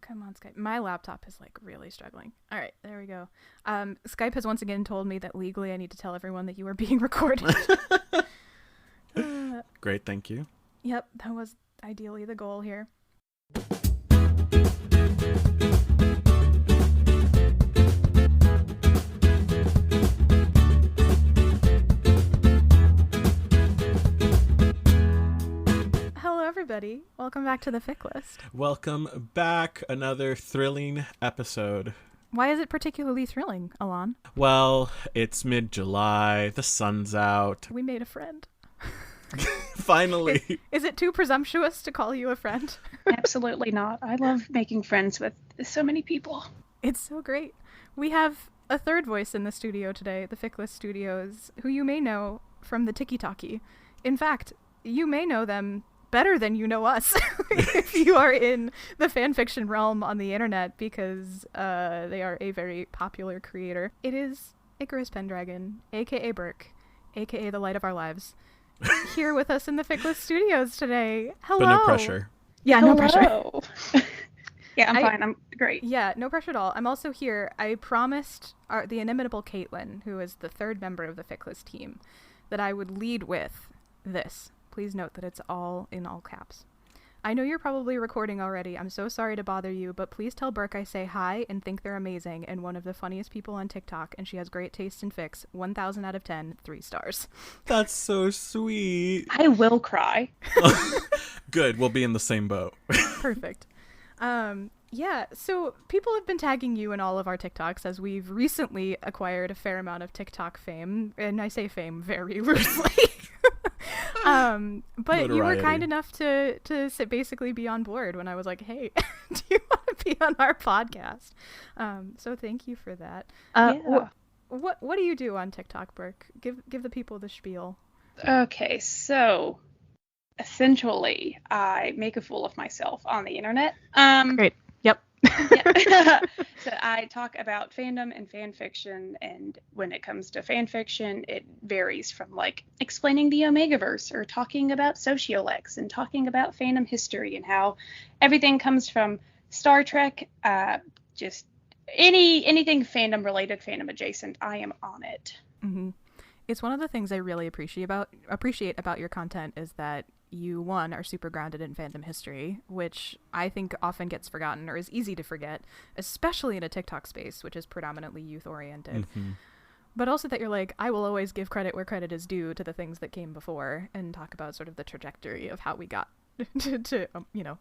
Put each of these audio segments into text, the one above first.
Come on, Skype. My laptop is like really struggling. All right, there we go. Skype has once again told me that legally I need to tell everyone that you are being recorded. Great, thank you. Yep, that was ideally the goal here. Hello, everybody. Welcome back to the Fic List. Welcome back. Another thrilling episode. Why is it particularly thrilling, Alon? Well, it's mid-July. The sun's out. We made a friend. Finally. Is it too presumptuous to call you a friend? Absolutely not. I love making friends with so many people. It's so great. We have a third voice in the studio today, the Fic List Studios, who you may know from the Tiki Talkie. In fact, you may know them better than you know us if you are in the fanfiction realm on the internet, because they are a very popular creator. It is Icaruspendragon, aka Berk, aka the light of our lives, here with us in the Fic List Studios today. Hello. But no pressure. Yeah, Hello. no pressure. Yeah, I'm fine. I'm great. Yeah, no pressure at all. I'm also here. I promised the inimitable Caitlin, who is the third member of the Fic List team, that I would lead with this. Please note that it's all in all caps. I know you're probably recording already. I'm so sorry to bother you, but please tell Berk I say hi and think they're amazing and one of the funniest people on TikTok, and she has great taste in fics. 1,000 out of 10, 3 stars. That's so sweet. I will cry. Good, we'll be in the same boat. Perfect. Yeah, so people have been tagging you in all of our TikToks as we've recently acquired a fair amount of TikTok fame, and I say fame very loosely. But you were kind enough to basically be on board when I was like, hey, do you want to be on our podcast? So thank you for that. Yeah. What do you do on TikTok, Berk? Give the people the spiel. Okay, so essentially, I make a fool of myself on the internet. Great. Yep. Yeah. So I talk about fandom and fan fiction, and when it comes to fan fiction, it varies from like explaining the Omegaverse or talking about Sociolex and talking about fandom history and how everything comes from Star Trek, just anything fandom related, fandom adjacent. I am on it. Mm-hmm. It's one of the things I really appreciate about your content is that you, one, are super grounded in fandom history, which I think often gets forgotten or is easy to forget, especially in a TikTok space, which is predominantly youth-oriented. Mm-hmm. But also that you're like, I will always give credit where credit is due to the things that came before and talk about sort of the trajectory of how we got to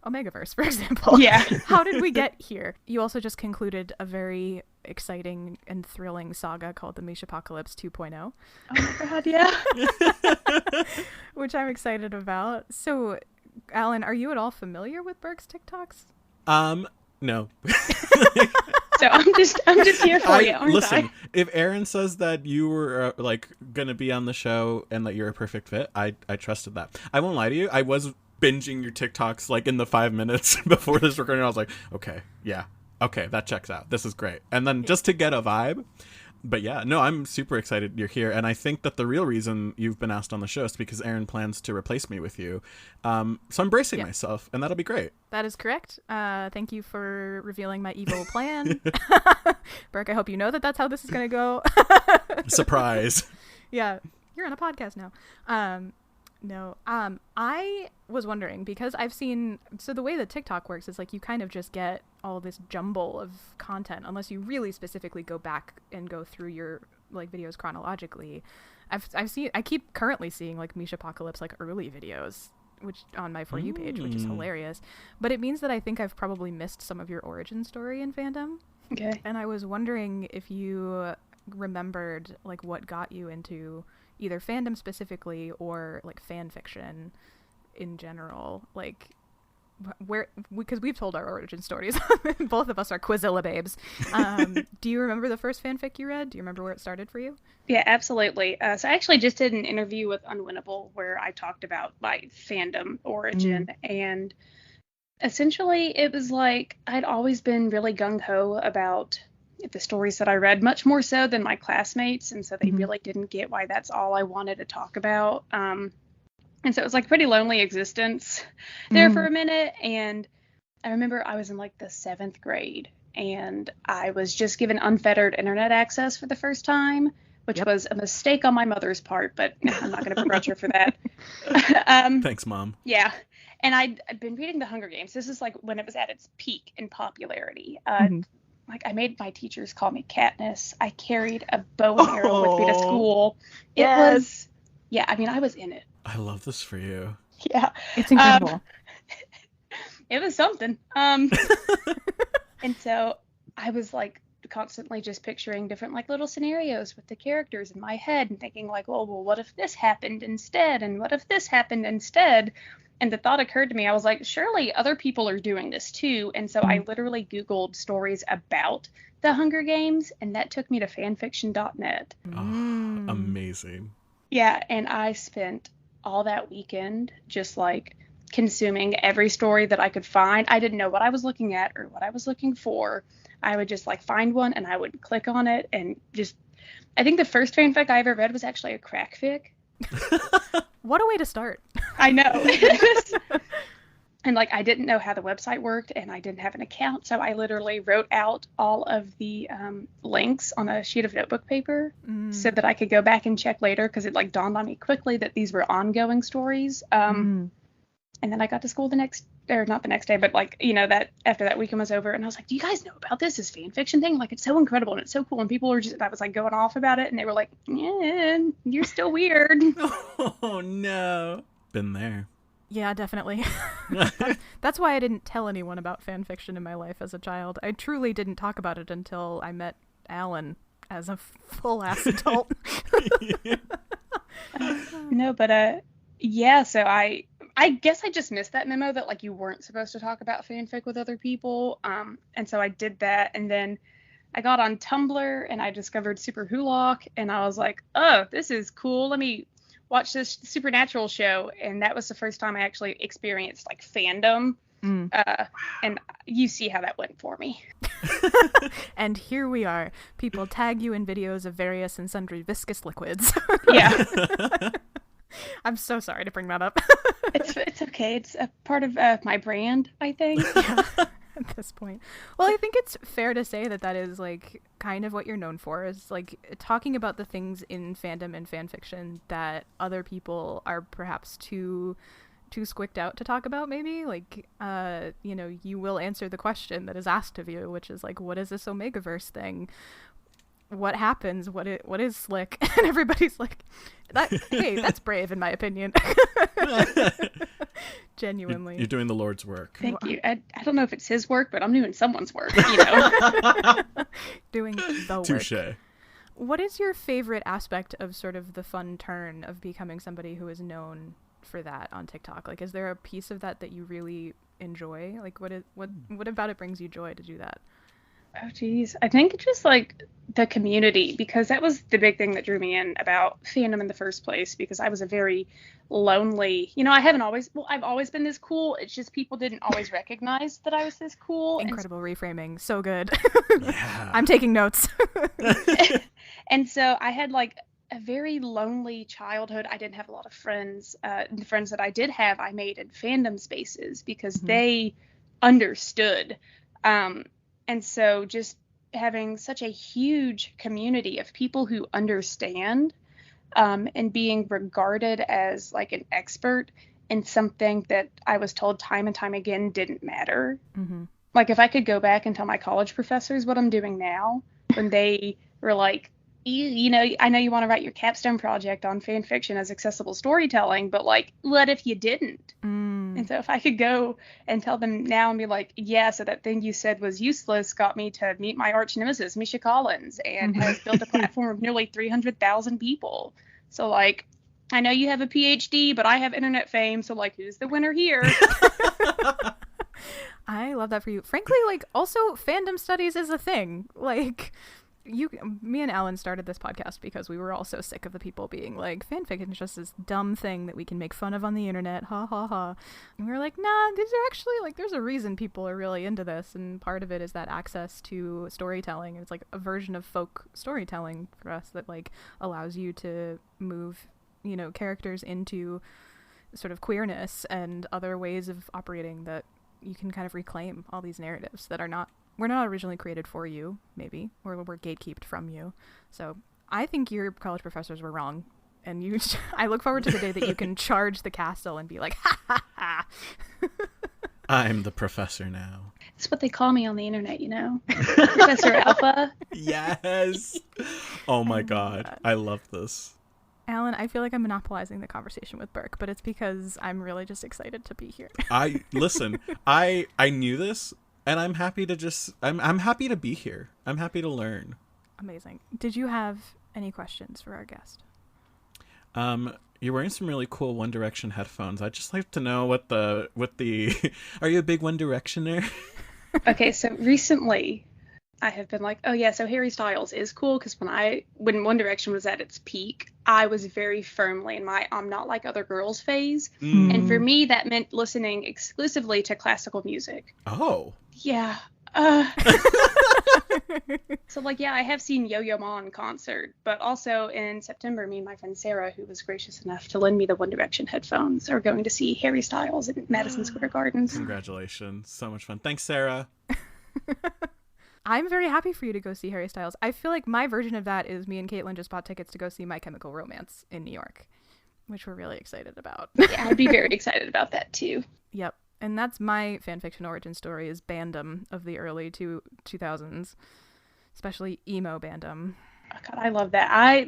Omegaverse, for example. Yeah. How did we get here? You also just concluded a very exciting and thrilling saga called the Mishapocalypse 2.0. Oh my god, yeah. Which I'm excited about. So, Alan, are you at all familiar with Berk's TikToks? No. So I'm just here for you. Listen, if Aaron says that you were gonna be on the show and that you're a perfect fit, I trusted that. I won't lie to you. I was binging your TikToks like in the 5 minutes before this recording. I was like, okay, yeah, okay, that checks out. This is great. And then just to get a vibe. But yeah, no, I'm super excited you're here. And I think that the real reason you've been asked on the show is because Aaron plans to replace me with you. So I'm bracing myself, and that'll be great. That is correct. Thank you for revealing my evil plan. Berk, I hope you know that that's how this is going to go. Surprise. Yeah, you're on a podcast now. No, I was wondering, because I've seen, so the way that TikTok works is like you kind of just get all this jumble of content unless you really specifically go back and go through your like videos chronologically. I keep currently seeing like Mishapocalypse like early videos, which on my For You page, which is hilarious. But it means that I think I've probably missed some of your origin story in fandom. Okay. And I was wondering if you remembered like what got you into either fandom specifically or like fan fiction in general, like where, because we've told our origin stories. Both of us are Quizilla babes. Do you remember the first fanfic you read? Do you remember where it started for you? Yeah, absolutely. So I actually just did an interview with Unwinnable where I talked about my fandom origin, and essentially it was like I'd always been really gung-ho about the stories that I read, much more so than my classmates, and so they really didn't get why that's all I wanted to talk about. And so it was like a pretty lonely existence there for a minute, and I remember I was in like the 7th grade, and I was just given unfettered internet access for the first time, which was a mistake on my mother's part, but I'm not going to begrudge her for that. Thanks, Mom. Yeah. And I'd been reading The Hunger Games. This is like when it was at its peak in popularity. Like, I made my teachers call me Katniss. I carried a bow and arrow with me to school. It was, yeah, I mean, I was in it. I love this for you. Yeah. It's incredible. It was something. And so I was like constantly just picturing different like little scenarios with the characters in my head and thinking like, well, what if this happened instead? And what if this happened instead? And the thought occurred to me, I was like, surely other people are doing this too. And so I literally Googled stories about the Hunger Games, and that took me to fanfiction.net. Oh, amazing. Yeah, and I spent all that weekend just like consuming every story that I could find. I didn't know what I was looking at or what I was looking for. I would just like find one and I would click on it and just, I think the first fanfic I ever read was actually a crack fic. What a way to start. I know. And like, I didn't know how the website worked and I didn't have an account. So I literally wrote out all of the links on a sheet of notebook paper so that I could go back and check later, because it like dawned on me quickly that these were ongoing stories. And then I got to school not the next day, but like, you know, that after that weekend was over, and I was like, do you guys know about this fan fiction thing? Like, it's so incredible and it's so cool. And people were I was like going off about it, and they were like, yeah, you're still weird. Oh no. Been there. Yeah, definitely. That's why I didn't tell anyone about fan fiction in my life as a child. I truly didn't talk about it until I met Alan as a full-ass adult. No, but yeah, so I guess I just missed that memo that like you weren't supposed to talk about fanfic with other people. And so I did that, and then I got on Tumblr and I discovered Super Hulock, and I was like, oh, this is cool. Let me watch this supernatural show. And that was the first time I actually experienced like fandom. And you see how that went for me. And here we are. People tag you in videos of various and sundry viscous liquids. Yeah. I'm so sorry to bring that up. It's okay. It's a part of my brand, I think. Yeah, at this point. Well, I think it's fair to say that is like kind of what you're known for, is like talking about the things in fandom and fan fiction that other people are perhaps too squicked out to talk about, maybe. Like, you know, you will answer the question that is asked of you, which is like, what is this Omegaverse thing? What happens? What is slick? And everybody's like, hey, that's brave in my opinion. Genuinely. You're doing the Lord's work. Thank you. I don't know if it's his work, but I'm doing someone's work, you know. Doing the work. Touché. What is your favorite aspect of sort of the fun turn of becoming somebody who is known for that on TikTok? Like, is there a piece of that you really enjoy? Like, what about it brings you joy to do that? Oh, geez. I think it's just like the community, because that was the big thing that drew me in about fandom in the first place, because I was a very lonely, you know, I've always been this cool. It's just people didn't always recognize that I was this cool. Incredible reframing. So good. Yeah. I'm taking notes. And so I had like a very lonely childhood. I didn't have a lot of friends. The friends that I did have, I made in fandom spaces because they understood. And so just having such a huge community of people who understand, and being regarded as like an expert in something that I was told time and time again didn't matter. Mm-hmm. Like, if I could go back and tell my college professors what I'm doing now, when they were like, you know, I know you want to write your capstone project on fan fiction as accessible storytelling, but like, what if you didn't? And so if I could go and tell them now and be like, yeah, so that thing you said was useless got me to meet my arch nemesis, Misha Collins, and has built a platform of nearly 300,000 people. So like, I know you have a PhD, but I have internet fame. So like, who's the winner here? I love that for you. Frankly, like, also fandom studies is a thing. Like, me and Alan started this podcast because we were all so sick of the people being like, fanfic is just this dumb thing that we can make fun of on the internet, ha ha ha. And we were like, nah, these are actually, like, there's a reason people are really into this, and part of it is that access to storytelling. It's like a version of folk storytelling for us that like allows you to move, you know, characters into sort of queerness and other ways of operating that you can kind of reclaim all these narratives that were not originally created for you, maybe, or were gatekeeped from you. So I think your college professors were wrong. And I look forward to the day that you can charge the castle and be like, ha ha ha. I'm the professor now. That's what they call me on the internet, Professor Alpha. Yes. Oh my god. I love this. Alan, I feel like I'm monopolizing the conversation with Berk, but it's because I'm really just excited to be here. Listen, I knew this, and I'm happy to I'm happy to be here. I'm happy to learn. Amazing. Did you have any questions for our guest? You're wearing some really cool One Direction headphones. I'd just like to know what the are you a big One Directioner? Okay, so recently I have been like, oh yeah, so Harry Styles is cool, because when One Direction was at its peak, I was very firmly in my I'm not like other girls phase. And for me that meant listening exclusively to classical music. Oh. Yeah. So I have seen Yo-Yo Ma in concert, but also in September, me and my friend Sarah, who was gracious enough to lend me the One Direction headphones, are going to see Harry Styles at Madison Square Gardens. Congratulations. So much fun. Thanks, Sarah. I'm very happy for you to go see Harry Styles. I feel like my version of that is me and Caitlin just bought tickets to go see My Chemical Romance in New York, which we're really excited about. Yeah, I'd be very excited about that too. Yep. And that's my fanfiction origin story, is bandom of the early 2000s, especially emo bandom. Oh God, I love that. I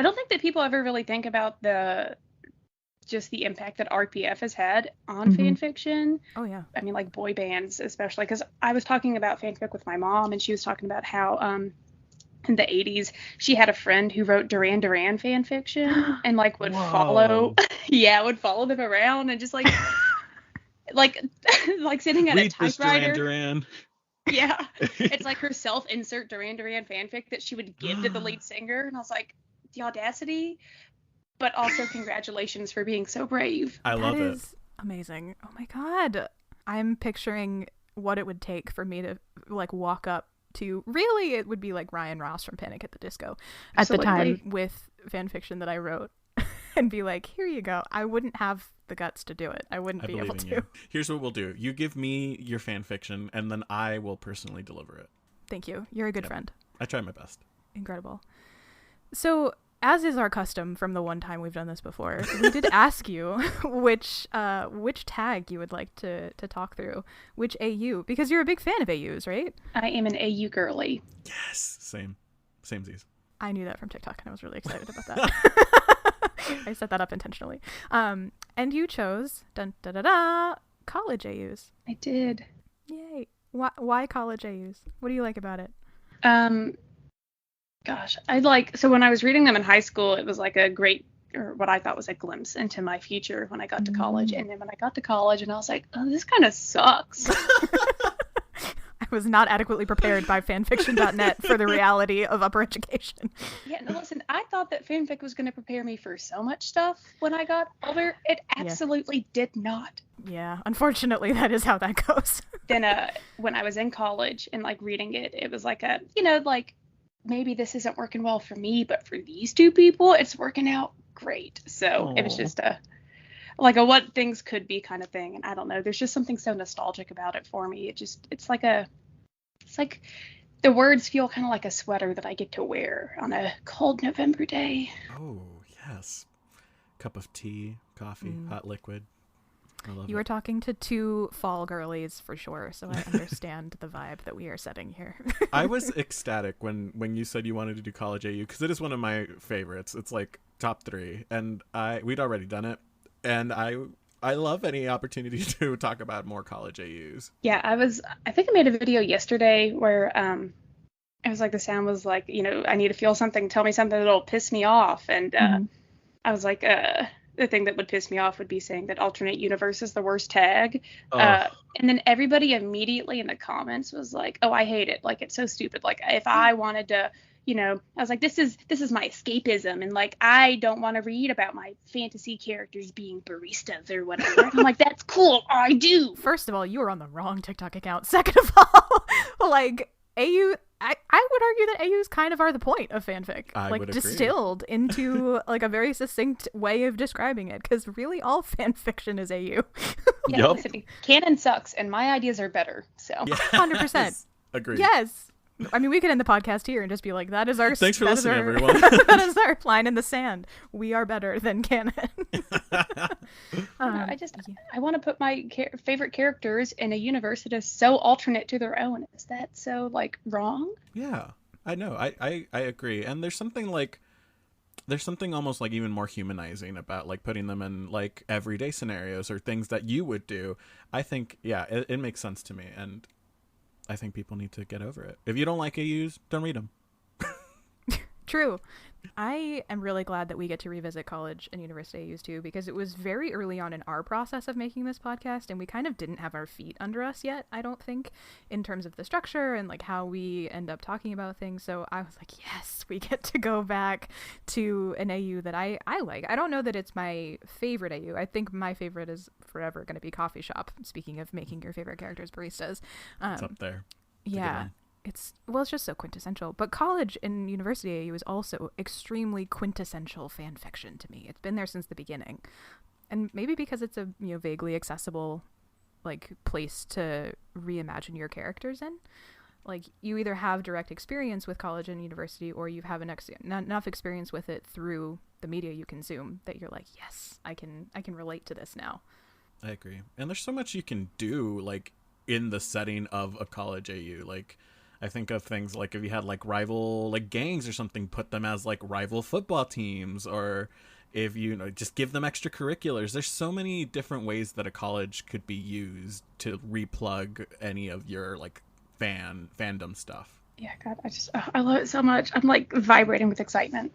don't think that people ever really think about the impact that RPF has had on fanfiction. Oh yeah. I mean, boy bands especially, because I was talking about fanfic with my mom, and she was talking about how in the 80s she had a friend who wrote Duran Duran fanfiction and would follow them around and just sitting at a typewriter. Duran. Yeah. It's her self-insert Duran Duran fanfic that she would give to the lead singer. And I was like, the audacity, but also congratulations for being so brave. I love it. That is amazing. Oh my God. I'm picturing what it would take for me to walk up to, really it would be Ryan Ross from Panic at the Disco at the time with fanfiction that I wrote. And be like, here you go. I wouldn't have the guts to do it. I wouldn't be able to. You. Here's what we'll do. You give me your fan fiction, and then I will personally deliver it. Thank you. You're a good friend. I try my best. Incredible. So, as is our custom from the one time we've done this before, we did ask you which tag you would like to talk through, which AU, because you're a big fan of AUs, right? I am an AU girly. Yes, samesies. I knew that from TikTok, and I was really excited about that. I set that up intentionally. And you chose college AUs. I did. Yay. Why college AUs? What do you like about it? Gosh, so when I was reading them in high school, it was a great, or what I thought was a glimpse into my future when I got to college. And then when I got to college, and I was like, oh, this kind of sucks. I was not adequately prepared by fanfiction.net for the reality of upper education. Yeah, no, listen, I thought that fanfic was going to prepare me for so much stuff when I got older. It absolutely did not. Yeah, unfortunately, that is how that goes. Then when I was in college and reading it, it was maybe this isn't working well for me, but for these two people, it's working out great. So It was just a what things could be kind of thing. And I don't know, there's just something so nostalgic about it for me. It's like the words feel kind of like a sweater that I get to wear on a cold November day. Oh, yes. Cup of tea, coffee, hot liquid. I love You were talking to two fall girlies for sure, so I understand the vibe that we are setting here. I was ecstatic when you said you wanted to do college AU, because it is one of my favorites. It's top 3, and we'd already done it, and I love any opportunity to talk about more college AUs. Yeah, I think I made a video yesterday where it was the sound was I need to feel something, tell me something that'll piss me off, and I was the thing that would piss me off would be saying that alternate universe is the worst tag. And then everybody immediately in the comments was like, oh, I hate it. It's so stupid. If I wanted to, I was like, this is my escapism. And I don't want to read about my fantasy characters being baristas or whatever. And I'm like, that's cool. I do. First of all, you were on the wrong TikTok account. Second of all, AU I would argue that AUs kind of are the point of fanfic. I like would agree. distilled into like a very succinct way of describing it, because really all fan fiction is AU. Yeah, Yup. listen, canon sucks, and my ideas are better. So 100%. Agreed. Yes. I mean, we could end the podcast here and just be like, that is our... Thanks for that is listening, our- everyone. that is our line in the sand. We are better than canon. I want to put my favorite characters in a universe that is so alternate to their own. Is that so like wrong? Yeah, I know. I agree. And there's something almost like even more humanizing about like putting them in like everyday scenarios or things that you would do. I think, yeah, it makes sense to me. And I think people need to get over it. If you don't like AUs, don't read them. True. I am really glad that we get to revisit college and university AUs too, because it was very early on in our process of making this podcast, and we kind of didn't have our feet under us yet, I don't think, in terms of the structure and like how we end up talking about things. So I was like, yes, we get to go back to an AU that I like. I don't know that it's my favorite AU. I think my favorite is forever going to be Coffee Shop. Speaking of making your favorite characters baristas. It's up there. It's a good Yeah. one. It's just so quintessential. But college and university AU is also extremely quintessential fan fiction to me. It's been there since the beginning. And maybe because it's a vaguely accessible like place to reimagine your characters in. Like you either have direct experience with college and university, or you have enough experience with it through the media you consume that you're like, yes, I can relate to this now. I agree. And there's so much you can do like in the setting of a college AU. Like I think of things like if you had like rival like gangs or something, put them as like rival football teams, or if just give them extracurriculars. There's so many different ways that a college could be used to replug any of your like fandom stuff. Yeah, God, I love it so much. I'm like vibrating with excitement.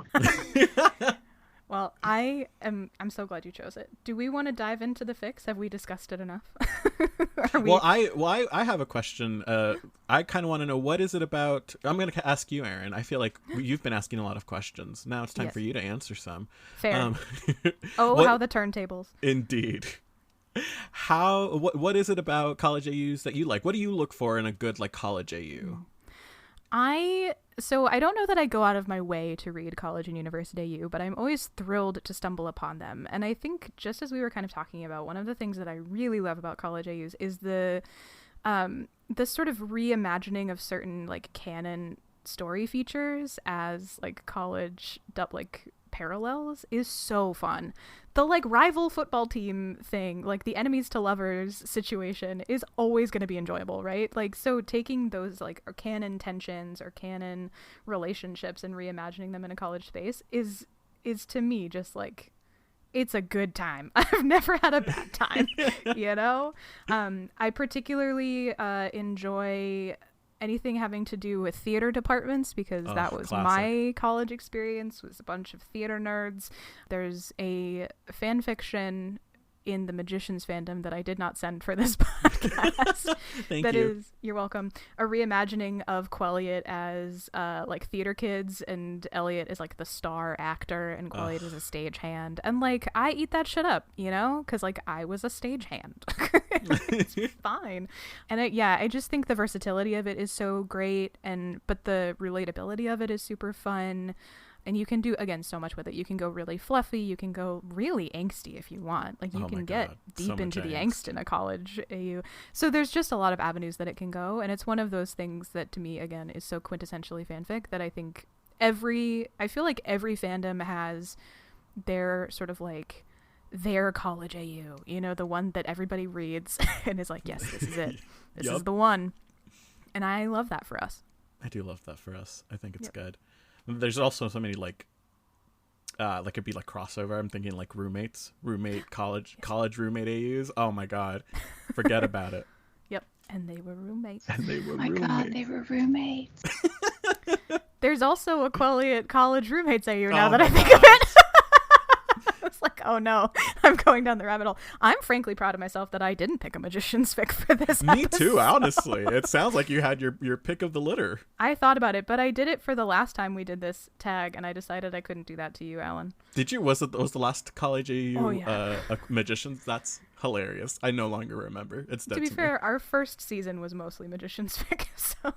Well, I'm so glad you chose it. Do we want to dive into the fics? Have we discussed it enough? Well, I have a question. I kind of want to know, what is it about? I'm going to ask you, Aaron. I feel like you've been asking a lot of questions. Now it's time for you to answer some. Fair. How the turntables. Indeed. What is it about college AUs that you like? What do you look for in a good like college AU? So I don't know that I go out of my way to read college and university AU, but I'm always thrilled to stumble upon them. And I think, just as we were kind of talking about, one of the things that I really love about college AUs is the sort of reimagining of certain like canon story features as like college parallels is so fun. The like rival football team thing, like the enemies to lovers situation, is always going to be enjoyable, right? Like, so taking those like canon tensions or canon relationships and reimagining them in a college space is to me just like, it's a good time. I've never had a bad time, I particularly enjoy anything having to do with theater departments, because that was classic. my college experience, was a bunch of theater nerds. There's a fan fiction in the Magicians fandom that I did not send for this podcast. Thank you. You're welcome, a reimagining of Quelliot as like theater kids, and Elliot is like the star actor and Quelliot is a stagehand, and like I eat that shit up, because like I was a stagehand. It's fine. And I just think the versatility of it is so great, but the relatability of it is super fun. And you can do, again, so much with it. You can go really fluffy. You can go really angsty if you want. Like, you can get deep into the angst in a college AU. So there's just a lot of avenues that it can go. And it's one of those things that, to me, again, is so quintessentially fanfic that I think I feel like every fandom has their sort of like, their college AU. The one that everybody reads and is like, yes, this is it. This is the one. And I love that for us. I do love that for us. I think it's good. There's also so many like it'd be like crossover. I'm thinking like college roommate AUs. Oh my god, forget about it. Yep, and they were roommates. Oh my god, they were roommates. There's also a Quelliot college roommates AU now that I think God. of it. It's like, oh no, I'm going down the rabbit hole. I'm frankly proud of myself that I didn't pick a Magician's fic for this Me episode. too, honestly. It sounds like you had your pick of the litter. I thought about it, but I did it for the last time we did this tag, and I decided I couldn't do that to you, Alan. Did you? Was the last college AU Oh, yeah. Magicians? That's hilarious. I no longer remember. It's dead To be me. fair, our first season was mostly Magician's fic, so...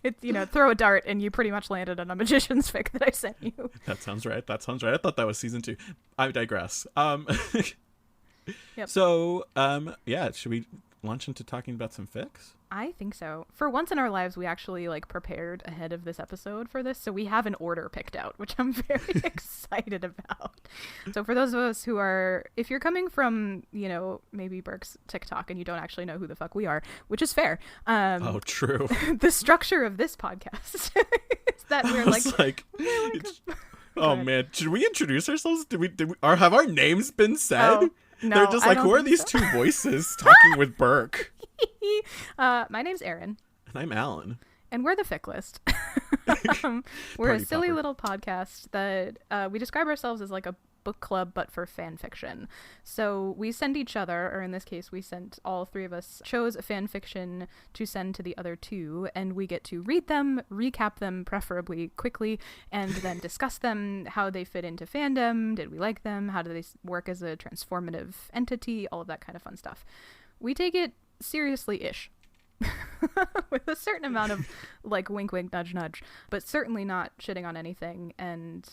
It's, throw a dart and you pretty much landed on a magician's fic that I sent you. That sounds right. I thought that was season 2. I digress. Yep. So, should we launch into talking about some fics? I think so. For once in our lives, we actually prepared ahead of this episode for this, so we have an order picked out, which I'm very excited about. So for those of us who are, if you're coming from, maybe Berk's TikTok and you don't actually know who the fuck we are, which is fair. Oh, true. The structure of this podcast is that we're oh man, should we introduce ourselves? Or have our names been said? Oh, no, they're just who are these 2 voices talking with Berk? My name's Erin. And I'm Alan. And we're the Fic List. We're Party a silly popper. little podcast that we describe ourselves as a book club, but for fan fiction. So we send each other, or in this case, we sent all 3 of us, chose a fan fiction to send to the other 2, and we get to read them, recap them, preferably quickly, and then discuss them, how they fit into fandom, did we like them, how do they work as a transformative entity, all of that kind of fun stuff. We take it seriously-ish. With a certain amount of wink wink nudge nudge, but certainly not shitting on anything, and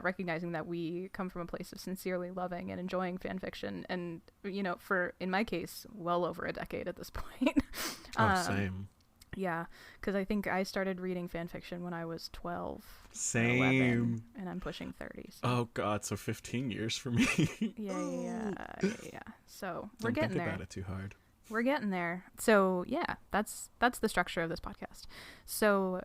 recognizing that we come from a place of sincerely loving and enjoying fan fiction, and for, in my case, well over a decade at this point. Same. Yeah, because I think I started reading fan fiction when I was 12. Same. 11, and I'm pushing 30. So. Oh god, so 15 years for me. Yeah. So we're Don't getting think there. about it too hard. We're getting there. So yeah, that's the structure of this podcast. So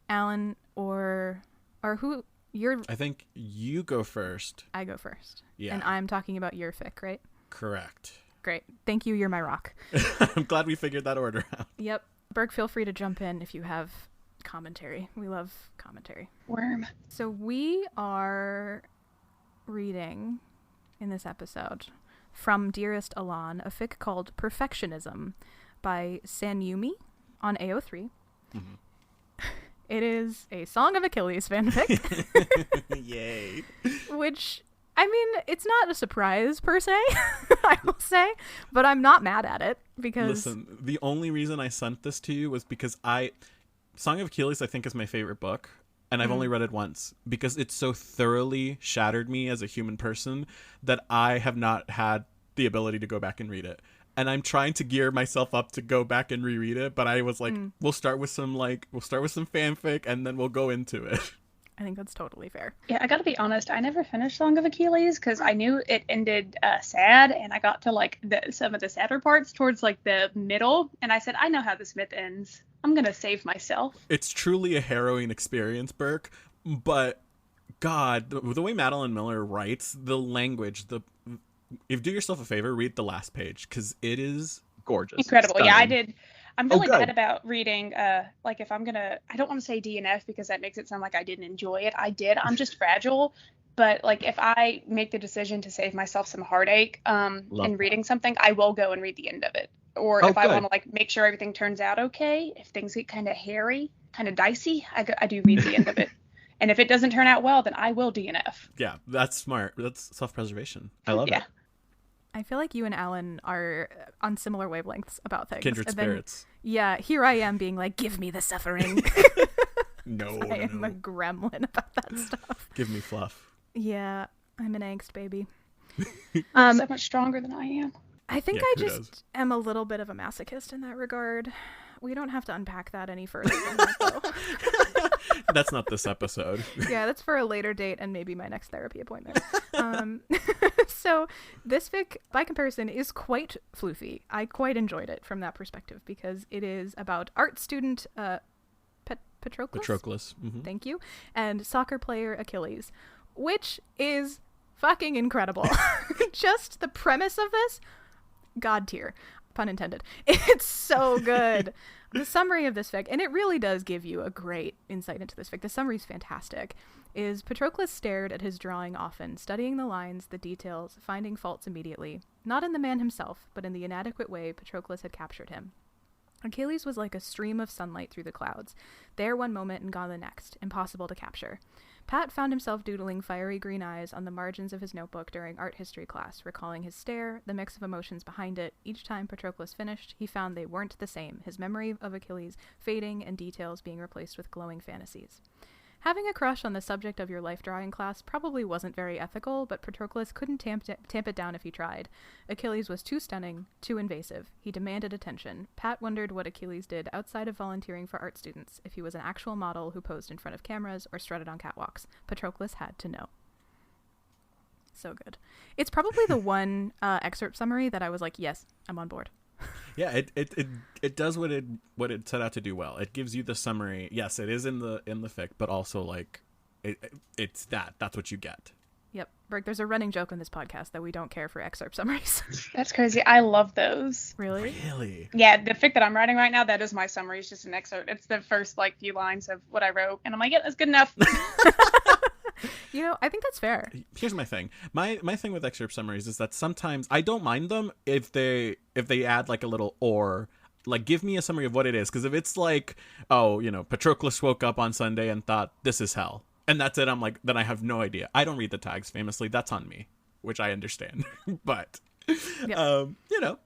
Alan or who you're I think you go first. I go first. Yeah. And I'm talking about your fic, right? Correct. Great. Thank you. You're my rock. I'm glad we figured that order out. Yep. Berk, feel free to jump in if you have commentary. We love commentary. Worm. So we are reading in this episode from Dearest Alan, a fic called Perfectionism by Sanyumi on AO3. Mm-hmm. It is a Song of Achilles fanfic. Yay. Which, I mean, it's not a surprise per se, I will say, but I'm not mad at it because... Listen, the only reason I sent this to you was because Song of Achilles, I think, is my favorite book. And I've only read it once because it so thoroughly shattered me as a human person that I have not had the ability to go back and read it. And I'm trying to gear myself up to go back and reread it, but I was like, we'll start with some fanfic and then we'll go into it. I think that's totally fair. Yeah, I gotta be honest, I never finished Song of Achilles because I knew it ended sad, and I got to some of the sadder parts towards the middle, and I said, I know how this myth ends. I'm gonna save myself. It's truly a harrowing experience, Berk, but God, the way Madeline Miller writes, the language, if do yourself a favor, read the last page because it is gorgeous. Incredible. Stunning. Yeah, I did. I'm really good. bad about reading, if I'm gonna, I don't want to say DNF because that makes it sound like I didn't enjoy it. I did. I'm just fragile. But if I make the decision to save myself some heartache in reading something, I will go and read the end of it. Or if I want to make sure everything turns out okay, if things get kind of hairy, kind of dicey, I do read the end of it. And if it doesn't turn out well, then I will DNF. Yeah, that's smart. That's self-preservation. I love it. I feel like you and Alan are on similar wavelengths about things. Kindred spirits. Yeah, here I am being like, give me the suffering. No, I am a gremlin about that stuff. Give me fluff. Yeah, I'm an angst baby. So much stronger than I am. I think Yeah, I who just does? am a little bit of a masochist in that regard. We don't have to unpack that any further than that, though. That's not this episode. Yeah, that's for a later date and maybe my next therapy appointment. So this fic, by comparison, is quite floofy. I quite enjoyed it from that perspective because it is about art student Patroclus? Patroclus. Mm-hmm. Thank you. And soccer player Achilles, which is fucking incredible. Just the premise of this, god tier. Pun intended. It's so good. The summary of this fic, and it really does give you a great insight into this fic. The summary is fantastic. Is Patroclus stared at his drawing often, studying the lines, the details, finding faults immediately. Not in the man himself, but in the inadequate way Patroclus had captured him. Achilles was like a stream of sunlight through the clouds, there one moment and gone the next, impossible to capture. Pat found himself doodling fiery green eyes on the margins of his notebook during art history class, recalling his stare, the mix of emotions behind it. Each time Patroclus finished, he found they weren't the same, his memory of Achilles fading and details being replaced with glowing fantasies. Having a crush on the subject of your life drawing class probably wasn't very ethical, but Patroclus couldn't tamp it down if he tried. Achilles was too stunning, too invasive. He demanded attention. Pat wondered what Achilles did outside of volunteering for art students, if he was an actual model who posed in front of cameras or strutted on catwalks. Patroclus had to know. So good. It's probably the one excerpt summary that I was like, yes, I'm on board. Yeah, it does what it set out to do well. It gives you the summary. Yes, it is in the fic, but also like it's that's what you get. Yep. Berk, there's a running joke on this podcast that we don't care for excerpt summaries. That's crazy. I love those. Really? Really? Yeah, the fic that I'm writing right now, that is my summary. It's just an excerpt. It's the first like few lines of what I wrote, and I'm like, yeah, that's good enough. You know, I think that's fair. Here's my thing. My thing with excerpt summaries is that sometimes I don't mind them if they add like a little or. Like, give me a summary of what it is. Because if it's like, oh, you know, Patroclus woke up on Sunday and thought, this is hell. And that's it. I'm like, then I have no idea. I don't read the tags famously. That's on me, which I understand. But, Yep. You know,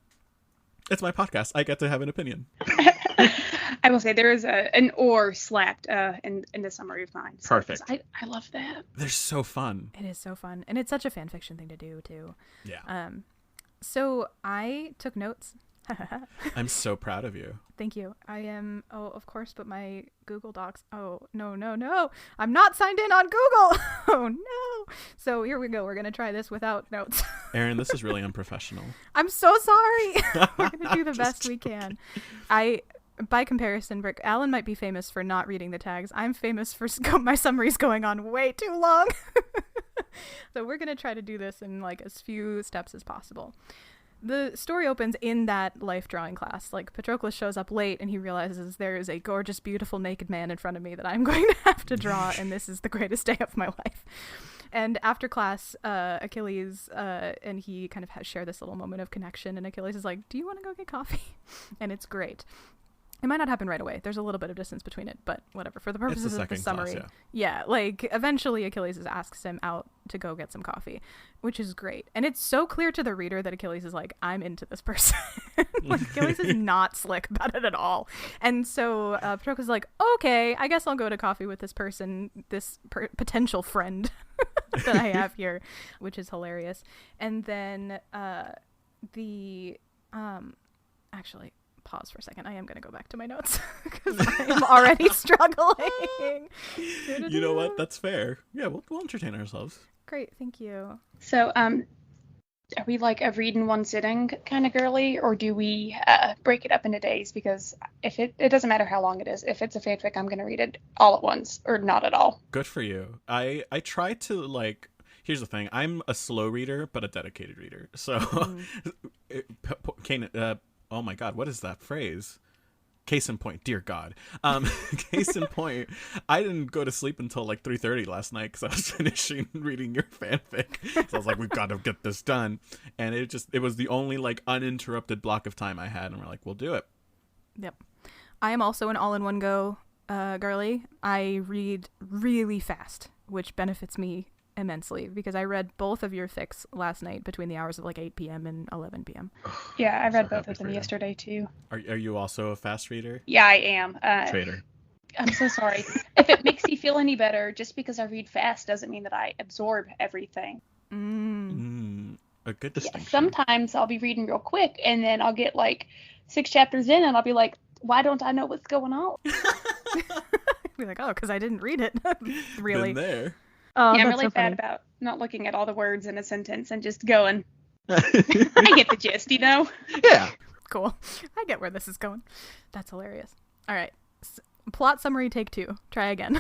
it's my podcast. I get to have an opinion. I will say there is an or slapped in the summary of mine. So Perfect. I love that. They're so fun. It is so fun. And it's such a fan fiction thing to do, too. Yeah. So I took notes. I'm so proud of you. Thank you. I am, of course, but my Google Docs. Oh, no. I'm not signed in on Google. Oh, no. So here we go. We're going to try this without notes. Erin, this is really unprofessional. I'm so sorry. We're going to do the best we can. By comparison, Berk, Alan might be famous for not reading the tags. I'm famous for my summaries going on way too long. So we're going to try to do this in like as few steps as possible. The story opens in that life drawing class. Like, Patroclus shows up late and he realizes there is a gorgeous, beautiful, naked man in front of me that I'm going to have to draw, and this is the greatest day of my life. And after class, Achilles and he kind of share this little moment of connection, and Achilles is like, do you want to go get coffee? And it's great. It might not happen right away. There's a little bit of distance between it, but whatever. For the purposes of the summary, class, yeah, like eventually Achilles asks him out to go get some coffee, which is great. And it's so clear to the reader that Achilles is like, I'm into this person. Like, Achilles is not slick about it at all. And so Patroclus is like, okay, I guess I'll go to coffee with this person, this potential friend that I have here, which is hilarious. And then actually, pause for a second. I am going to go back to my notes because I'm already struggling. You know what? That's fair. Yeah, we'll entertain ourselves. Great, thank you. So, are we like a read in one sitting kind of girly, or do we break it up into days? Because if it doesn't matter how long it is. If it's a fanfic, I'm going to read it all at once or not at all. Good for you. I try to like. Here's the thing. I'm a slow reader, but a dedicated reader. So, oh my God, what is that phrase? Case in point, dear God. Case in point, I didn't go to sleep until like 3:30 last night because I was finishing reading your fanfic. So I was like, we've got to get this done. And it was the only like uninterrupted block of time I had. And we're like, we'll do it. Yep. I am also an all-in-one go girly. I read really fast, which benefits me immensely because I read both of your fics last night between the hours of like 8 p.m. and 11 p.m. Yeah, I read both of them yesterday too. Are you also a fast reader? Yeah, I am. Traitor. I'm so sorry. If it makes you feel any better, just because I read fast doesn't mean that I absorb everything. A good distinction. Yeah, sometimes I'll be reading real quick and then I'll get like 6 chapters in and I'll be like, why don't I know what's going on? Be like, oh, because I didn't read it. Really. Been there. Oh, yeah, I'm that's really so bad funny. about not looking at all the words in a sentence and just going. I get the gist, you know? Yeah. Cool. I get where this is going. That's hilarious. All right. Plot summary take 2. Try again.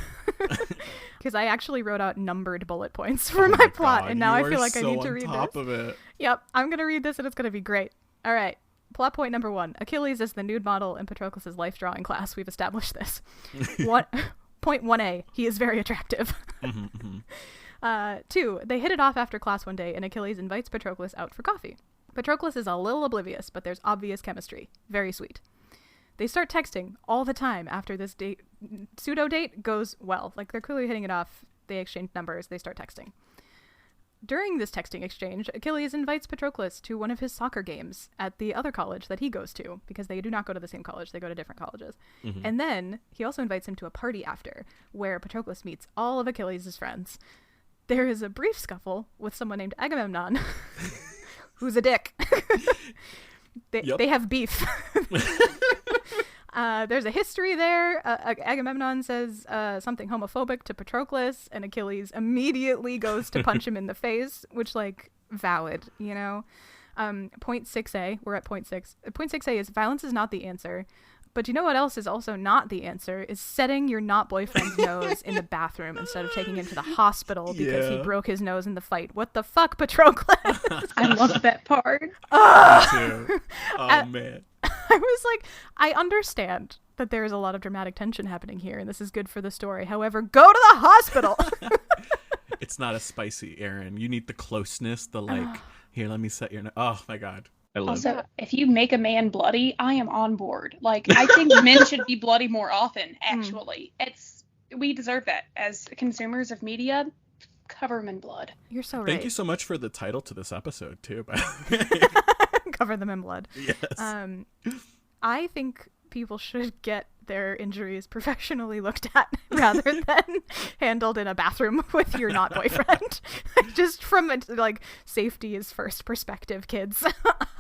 Because I actually wrote out numbered bullet points for my plot, God, and now I you feel are like I so need to on read top this. of it. Yep, I'm going to read this and it's going to be great. All right. Plot point number 1. Achilles is the nude model in Patroclus' life drawing class. We've established this. Point 1A. He is very attractive. 2. They hit it off after class one day, and Achilles invites Patroclus out for coffee. Patroclus is a little oblivious, but there's obvious chemistry. Very sweet. They start texting all the time after this pseudo date goes well. Like, they're clearly hitting it off They exchange numbers. They start texting. During this texting exchange, Achilles invites Patroclus to one of his soccer games at the other college that he goes to, because they do not go to the same college. They go to different colleges. Mm-hmm. And then he also invites him to a party after, where Patroclus meets all of Achilles' friends. There is a brief scuffle with someone named Agamemnon, who's a dick. They have beef. There's a history there. Agamemnon says something homophobic to Patroclus, and Achilles immediately goes to punch him in the face, which, like, valid, you know? Point 6a, we're at point 6. Point 6a is violence is not the answer. But you know what else is also not the answer? Is setting your not boyfriend's nose in the bathroom instead of taking him to the hospital because he broke his nose in the fight. What the fuck, Patroclus? I love that part. Me too. Oh, man. I was like, I understand that there is a lot of dramatic tension happening here, and this is good for the story. However, go to the hospital. It's not as spicy, Aaron. You need the closeness, the like, here, let me set your... Oh, my God. Also, if you make a man bloody, I am on board. Like, I think men should be bloody more often, actually. We deserve that. As consumers of media, cover them in blood. You're so right. Thank you so much for the title to this episode, too. Cover them in blood. Yes. I think people should get their injuries professionally looked at rather than handled in a bathroom with your not boyfriend. Just from like safety is first perspective, kids.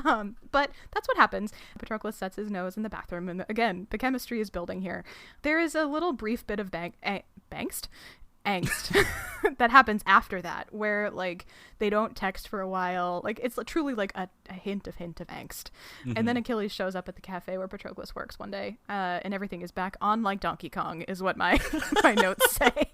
But that's what happens. Patroclus sets his nose in the bathroom, and again, the chemistry is building here. There is a little brief bit of angst that happens after that, where like they don't text for a while. Like it's truly like a hint of angst. Mm-hmm. And then Achilles shows up at the cafe where Patroclus works one day, and everything is back on like Donkey Kong is what my my notes say.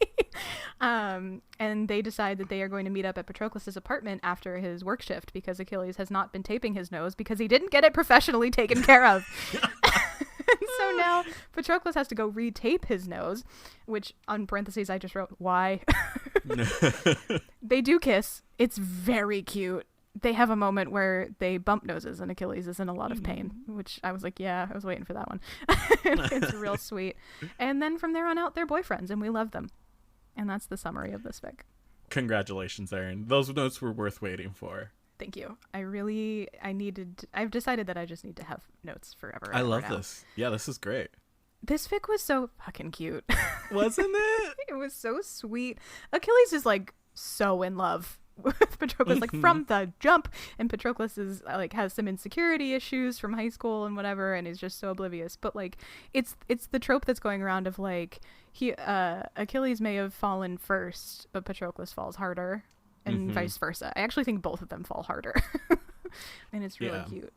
And they decide that they are going to meet up at Patroclus's apartment after his work shift, because Achilles has not been taping his nose because he didn't get it professionally taken care of. So now Patroclus has to go retape his nose, which on parentheses I just wrote, why? They do kiss. It's very cute. They have a moment where they bump noses and Achilles is in a lot of pain, which I was like, yeah, I was waiting for that one. It's real sweet. And then from there on out, they're boyfriends and we love them. And that's the summary of this fic. Congratulations, Aaron. Those notes were worth waiting for. Thank you. I've decided that I just need to have notes forever. I love this. Yeah, this is great. This fic was so fucking cute. Wasn't it? It was so sweet. Achilles is like so in love with Patroclus, like from the jump, and Patroclus is like has some insecurity issues from high school and whatever, and is just so oblivious. But like it's the trope that's going around of like Achilles may have fallen first, but Patroclus falls harder. And vice versa. I actually think both of them fall harder. And it's really cute.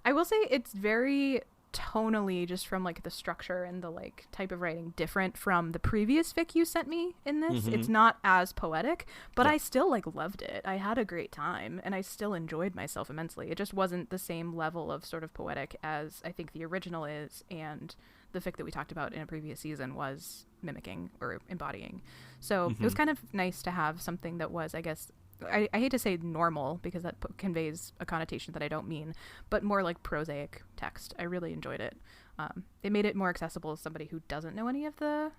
I will say it's very tonally, just from like the structure and the like type of writing, different from the previous fic you sent me in this. It's not as poetic, but I still like loved it. I had a great time and I still enjoyed myself immensely. It just wasn't the same level of sort of poetic as I think the original is, and the fic that we talked about in a previous season was mimicking or embodying. So it was kind of nice to have something that was, I guess, I hate to say normal because that conveys a connotation that I don't mean, but more like prosaic text. I really enjoyed it. It made it more accessible to somebody who doesn't know any of the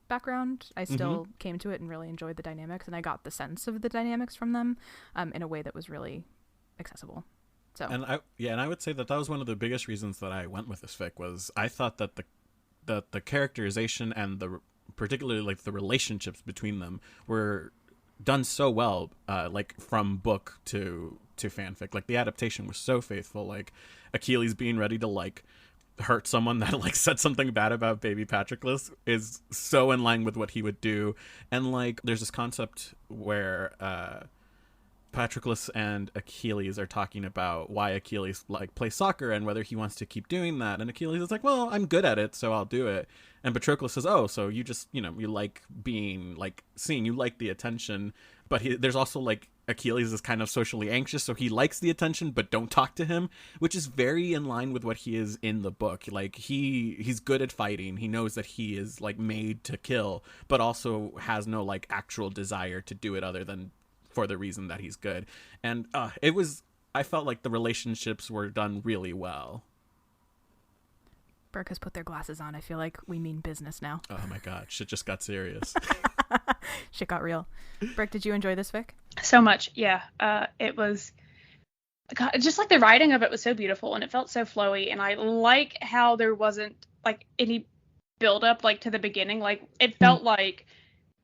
background. I still came to it and really enjoyed the dynamics, and I got the sense of the dynamics from them in a way that was really accessible. So and I would say that was one of the biggest reasons that I went with this fic. Was I thought that the characterization and particularly like the relationships between them were done so well, like from book to fanfic. Like the adaptation was so faithful. Like Achilles being ready to like hurt someone that like said something bad about baby Patroclus is so in line with what he would do. And like there's this concept where Patroclus and Achilles are talking about why Achilles like plays soccer and whether he wants to keep doing that. And Achilles is like, well, I'm good at it, so I'll do it. And Patroclus says, oh, so you just, you like being like seen, you like the attention. But there's also like Achilles is kind of socially anxious, so he likes the attention, but don't talk to him, which is very in line with what he is in the book. Like he's good at fighting. He knows that he is like made to kill, but also has no like actual desire to do it other than for the reason that he's good. And I felt like the relationships were done really well. Berk has put their glasses on. I feel like we mean business now. Oh my god, shit just got serious. Shit got real. Berk, did you enjoy this fic? So much, yeah. It was, God, just like the writing of it was so beautiful and it felt so flowy, and I like how there wasn't like any build up like to the beginning. Like it felt like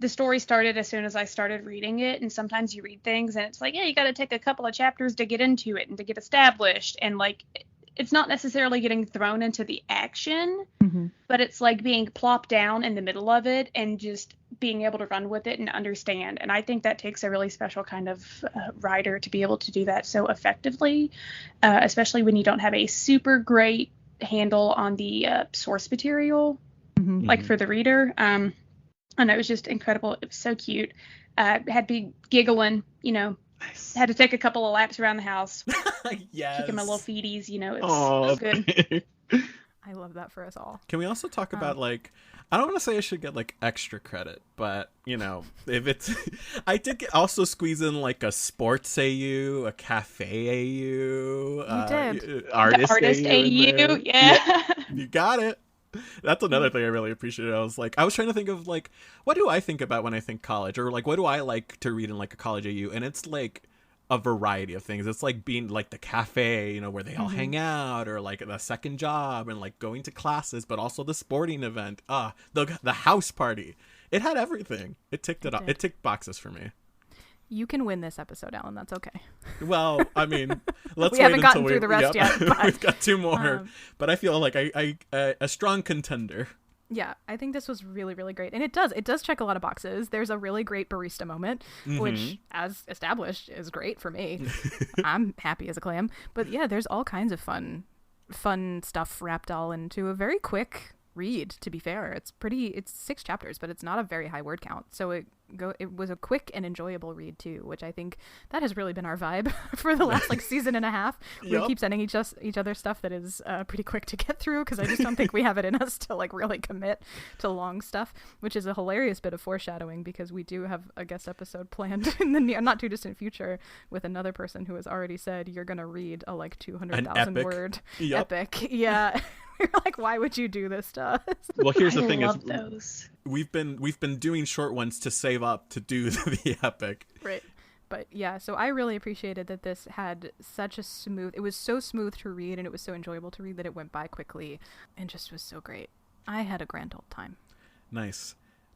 the story started as soon as I started reading it, and sometimes you read things and it's like, yeah, you got to take a couple of chapters to get into it and to get established, and like it's not necessarily getting thrown into the action, but it's like being plopped down in the middle of it and just being able to run with it and understand. And I think that takes a really special kind of writer to be able to do that so effectively, especially when you don't have a super great handle on the source material, like for the reader. And it was just incredible. It was so cute. Had me giggling, you know. Nice. Had to take a couple of laps around the house. Yes. Kicking my little feeties, you know. It was good. I love that for us all. Can we also talk about, like, I don't want to say I should get, like, extra credit, but, you know, if it's... I did also squeeze in, like, a sports AU, a cafe AU. You did. Artist AU, yeah. You got it. That's another thing I really appreciated. I was trying to think of, like, what do I think about when I think college? Or, like, what do I like to read in, like, a college AU? And it's, like, a variety of things. It's, like, being, like, the cafe, you know, where they all hang out, or, like, the second job, and, like, going to classes, but also the sporting event. The house party. It had everything. It ticked it off. It ticked boxes for me. You can win this episode, Alan. That's okay. Well, I mean, let's we wait haven't until gotten through the rest yet. But, we've got two more, but I feel like I a strong contender. Yeah, I think this was really, really great. And it does check a lot of boxes. There's a really great barista moment, which, as established, is great for me. I'm happy as a clam. But yeah, there's all kinds of fun stuff wrapped all into a very quick read, to be fair. It's 6 chapters, but it's not a very high word count. So it was a quick and enjoyable read too, which I think that has really been our vibe for the last like season and a half. We keep sending each other stuff that is pretty quick to get through, because I just don't think we have it in us to like really commit to long stuff, which is a hilarious bit of foreshadowing, because we do have a guest episode planned in the not too distant future with another person who has already said you're gonna read a like 200,000 word epic. Yeah. You're like, why would you do this to us? Well, here's the thing: those. We've been doing short ones to save up to do the epic. Right. But yeah, so I really appreciated that this had such a it was so smooth to read, and it was so enjoyable to read that it went by quickly and just was so great. I had a grand old time. Nice.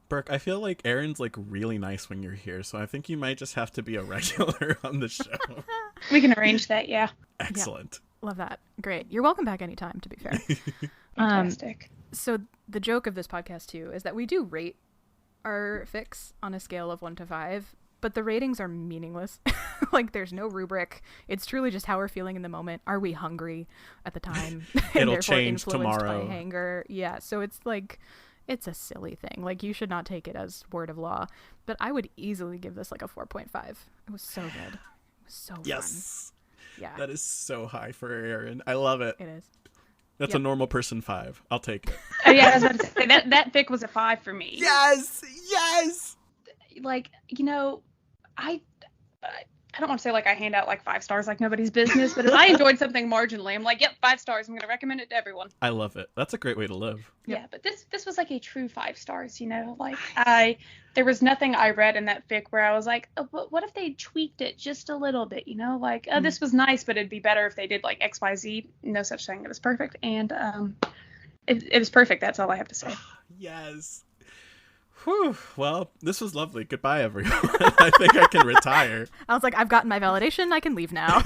Berk, I feel like Erin's like really nice when you're here, so I think you might just have to be a regular on the show. We can arrange that, yeah. Excellent. Yeah. Love that. Great. You're welcome back anytime, to be fair. Fantastic. So the joke of this podcast, too, is that we do rate our fics on a scale of 1 to 5, but the ratings are meaningless. Like, there's no rubric. It's truly just how we're feeling in the moment. Are we hungry at the time? It'll therefore change influenced tomorrow. By hunger. Yeah, so it's like, it's a silly thing. Like, you should not take it as word of law. But I would easily give this like a 4.5. It was so good. It was so Yes. fun. Yeah. That is so high for Erin. I love it. It is. That's a normal person 5. I'll take it. Oh yeah, I was about to say that fic was a 5 for me. Yes. Yes. Like, you know, I don't want to say like I hand out like 5 stars like nobody's business, but if I enjoyed something marginally, I'm like, yep, 5 stars. I'm going to recommend it to everyone. I love it. That's a great way to live. Yeah, but this was like a true 5 stars, you know, like there was nothing I read in that fic where I was like, oh, but what if they tweaked it just a little bit, you know, like, oh, this was nice, but it'd be better if they did like XYZ. No such thing. It was perfect. And it was perfect. That's all I have to say. Yes. Whew. Well, this was lovely. Goodbye, everyone. I think I can retire. I was like, I've gotten my validation. I can leave now.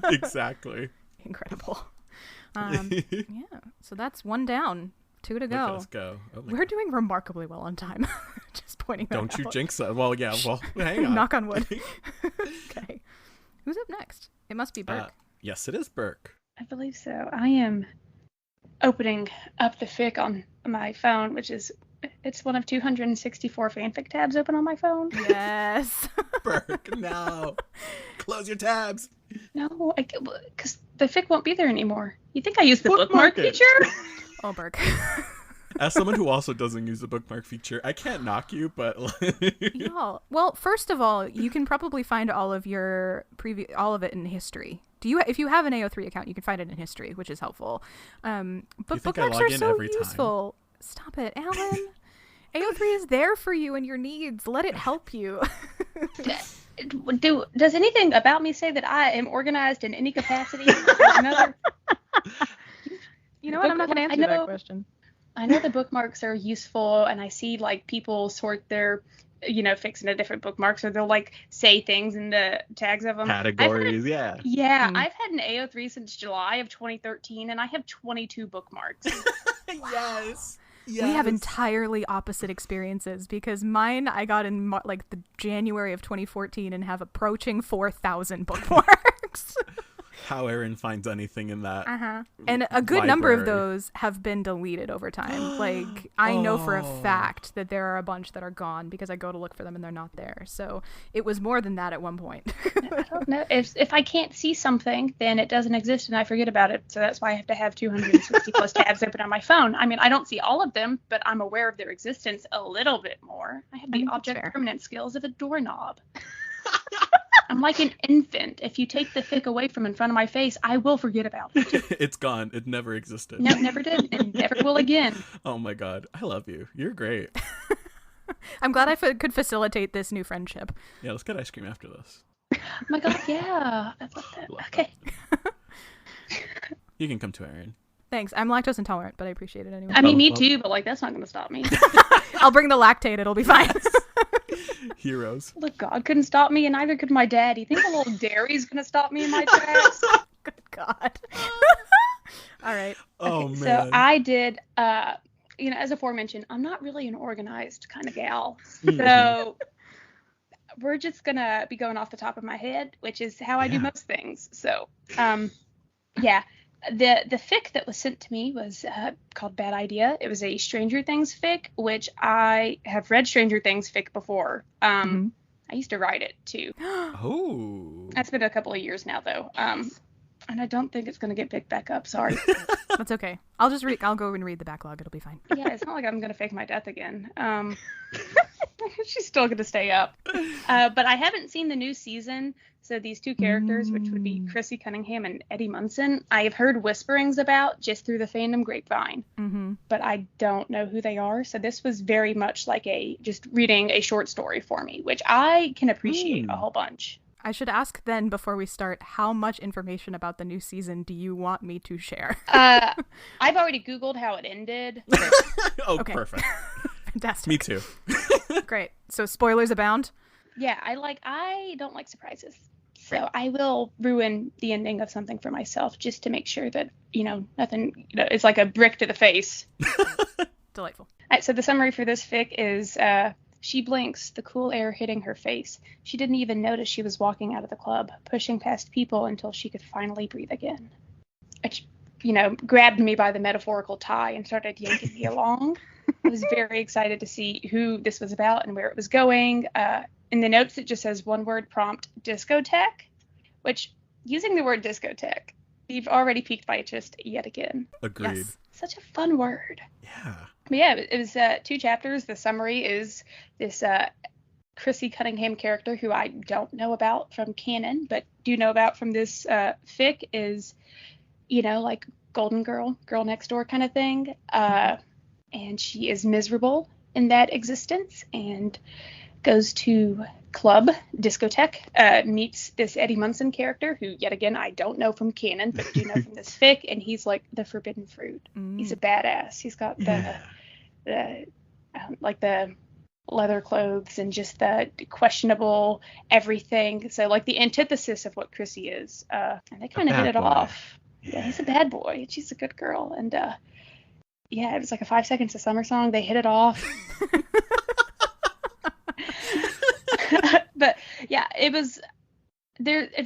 Exactly. Incredible. Yeah. So that's 1 down, 2 to go. Let's go. Oh We're God. doing remarkably well on time. Just pointing that Don't you out. jinx it. Well, yeah. Well, hang on. Knock on wood. Okay. Who's up next? It must be Berk. Yes, it is Berk. I believe so. I am opening up the fic on my phone, which is it's one of 264 fanfic tabs open on my phone. Yes. Berk, no. Close your tabs. No, because the fic won't be there anymore. You think I use the bookmark feature? Oh, Berk. As someone who also doesn't use the bookmark feature, I can't knock you, but Y'all. Well, first of all, you can probably find all of all of it in history. If you have an AO3 account, you can find it in history, which is helpful. But You think I bookmarks log are in so every time? useful. Stop it, Alan. AO3 is there for you and your needs. Let it help you. Does anything about me say that I am organized in any capacity or another? You know what? I'm not going to answer that question. I know the bookmarks are useful, and I see like people sort their, fics into different bookmarks, or they'll like say things in the tags of them. Categories, yeah. Yeah, I've had an AO3 since July of 2013, and I have 22 bookmarks. Yes. We have entirely opposite experiences, because mine I got in like the January of 2014 and have approaching 4,000 bookmarks. How Erin finds anything in that. And a good library. number of those have been deleted over time. Like, I know for a fact that there are a bunch that are gone because I go to look for them and they're not there. So it was more than that at one point. I don't know. If I can't see something, then it doesn't exist and I forget about it. So that's why I have to have 260 plus tabs open on my phone. I mean, I don't see all of them, but I'm aware of their existence a little bit more. I have the object permanent skills of a doorknob. I'm like an infant. If you take the fic away from in front of my face, I will forget about it. It's gone. It never existed. No, never did, and never will again. Oh my god. I love you. You're great. I'm glad I could facilitate this new friendship. Yeah, let's get ice cream after this. Oh my god, yeah. I love that. Okay. You can come to Erin. Thanks. I'm lactose intolerant, but I appreciate it anyway. I mean, me too, but like that's not going to stop me. I'll bring the lactate. It'll be fine. Heroes. Look, God couldn't stop me, and neither could my dad. You think a little dairy's going to stop me in my tracks? Good God. All right. Oh, Okay, man. so I did, as aforementioned, I'm not really an organized kind of gal. So we're just going to be going off the top of my head, which is how I do most things. So, yeah. The fic that was sent to me was called Bad Idea. It was a Stranger Things fic, which I have read Stranger Things fic before. I used to write it too. Oh. That's been a couple of years now, though. And I don't think it's going to get picked back up. Sorry. That's okay. I'll go and read the backlog. It'll be fine. Yeah, it's not like I'm going to fake my death again. She's still going to stay up. But I haven't seen the new season. So these two characters, which would be Chrissy Cunningham and Eddie Munson, I have heard whisperings about just through the fandom grapevine. But I don't know who they are. So this was very much like just reading a short story for me, which I can appreciate a whole bunch. I should ask then, before we start, how much information about the new season do you want me to share? I've already Googled how it ended. Oh, okay. Perfect. Fantastic. Me too. Great. So spoilers abound? Yeah, I don't like surprises. So I will ruin the ending of something for myself just to make sure that, nothing, it's like a brick to the face. Delightful. All right, so the summary for this fic is, she blinks, the cool air hitting her face. She didn't even notice she was walking out of the club, pushing past people until she could finally breathe again. Which, grabbed me by the metaphorical tie and started yanking me along. I was very excited to see who this was about and where it was going. In the notes, it just says one word prompt, discotheque, which, using the word discotheque, you've already piqued my interest yet again. Agreed. Yes. Such a fun word. Yeah. But yeah, it was 2 chapters. The summary is this Chrissy Cunningham character who I don't know about from canon, but do know about from this fic is, like Golden Girl, Girl Next Door kind of thing. And she is miserable in that existence and goes to club, discotheque, meets this Eddie Munson character who, yet again, I don't know from canon, but do know from this fic, and he's like the forbidden fruit. He's a badass. He's got the leather clothes and just the questionable everything. So like the antithesis of what Chrissy is. And they kind of hit it off. Yeah, he's a bad boy. And she's a good girl. And yeah, it was like a 5 Seconds of Summer song. They hit it off. But yeah, it's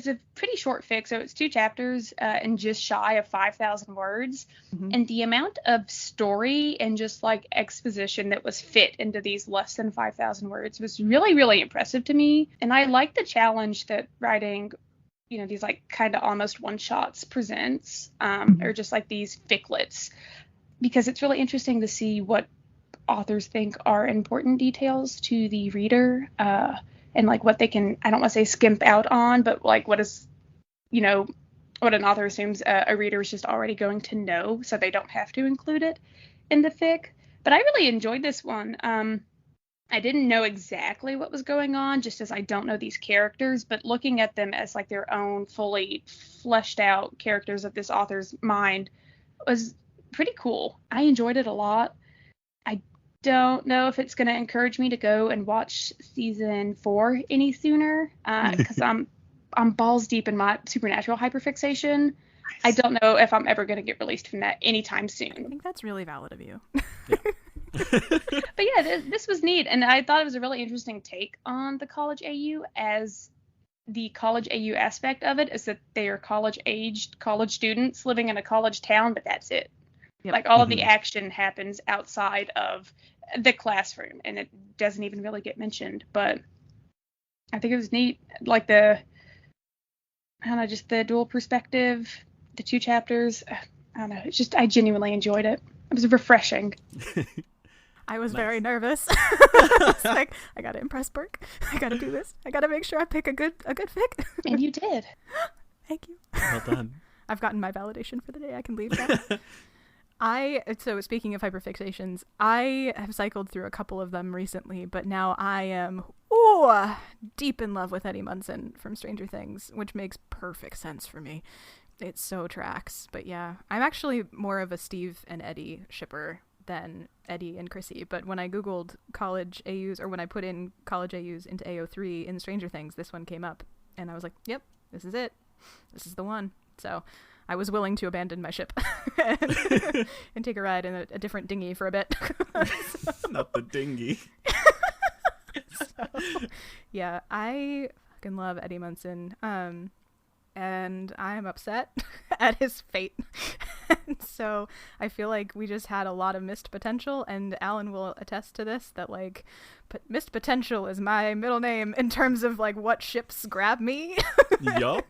a pretty short fic, so it's 2 chapters and just shy of 5,000 words. And the amount of story and just like exposition that was fit into these less than 5,000 words was really, really impressive to me. And I like the challenge that writing, these like kind of almost one-shots presents, or just like these ficlets, because it's really interesting to see what authors think are important details to the reader, and like what they can, I don't want to say skimp out on, but like what is, what an author assumes a reader is just already going to know, so they don't have to include it in the fic. But I really enjoyed this one. I didn't know exactly what was going on, just as I don't know these characters, but looking at them as like their own fully fleshed out characters of this author's mind was pretty cool. I enjoyed it a lot. I don't know if it's going to encourage me to go and watch season 4 any sooner, because I'm balls deep in my supernatural hyperfixation. I don't know if I'm ever going to get released from that anytime soon. I think that's really valid of you. Yeah. But yeah, this was neat, and I thought it was a really interesting take on the college AU, as the college AU aspect of it is that they are college-aged college students living in a college town, but that's it. Yep. Like all of the action happens outside of the classroom, and it doesn't even really get mentioned. But I think it was neat, like I don't know, just the dual perspective, the 2 chapters. I don't know, it's just I genuinely enjoyed it. It was refreshing. I was Nice. very nervous. I was like, I gotta impress Berk. I gotta do this. I gotta make sure I pick a good fic. And you did. Thank you. Well done. I've gotten my validation for the day. I can leave now. So speaking of hyperfixations, I have cycled through a couple of them recently, but now I am deep in love with Eddie Munson from Stranger Things, which makes perfect sense for me. It so tracks. But yeah, I'm actually more of a Steve and Eddie shipper than Eddie and Chrissy. But when I Googled college AUs, or when I put in college AUs into AO3 in Stranger Things, this one came up. And I was like, yep, this is it. This is the one. So I was willing to abandon my ship and take a ride in a different dinghy for a bit. Not the dinghy. So, yeah, I fucking love Eddie Munson. And I'm upset at his fate. And so I feel like we just had a lot of missed potential, and Alan will attest to this, that like missed potential is my middle name in terms of like what ships grab me. Yup.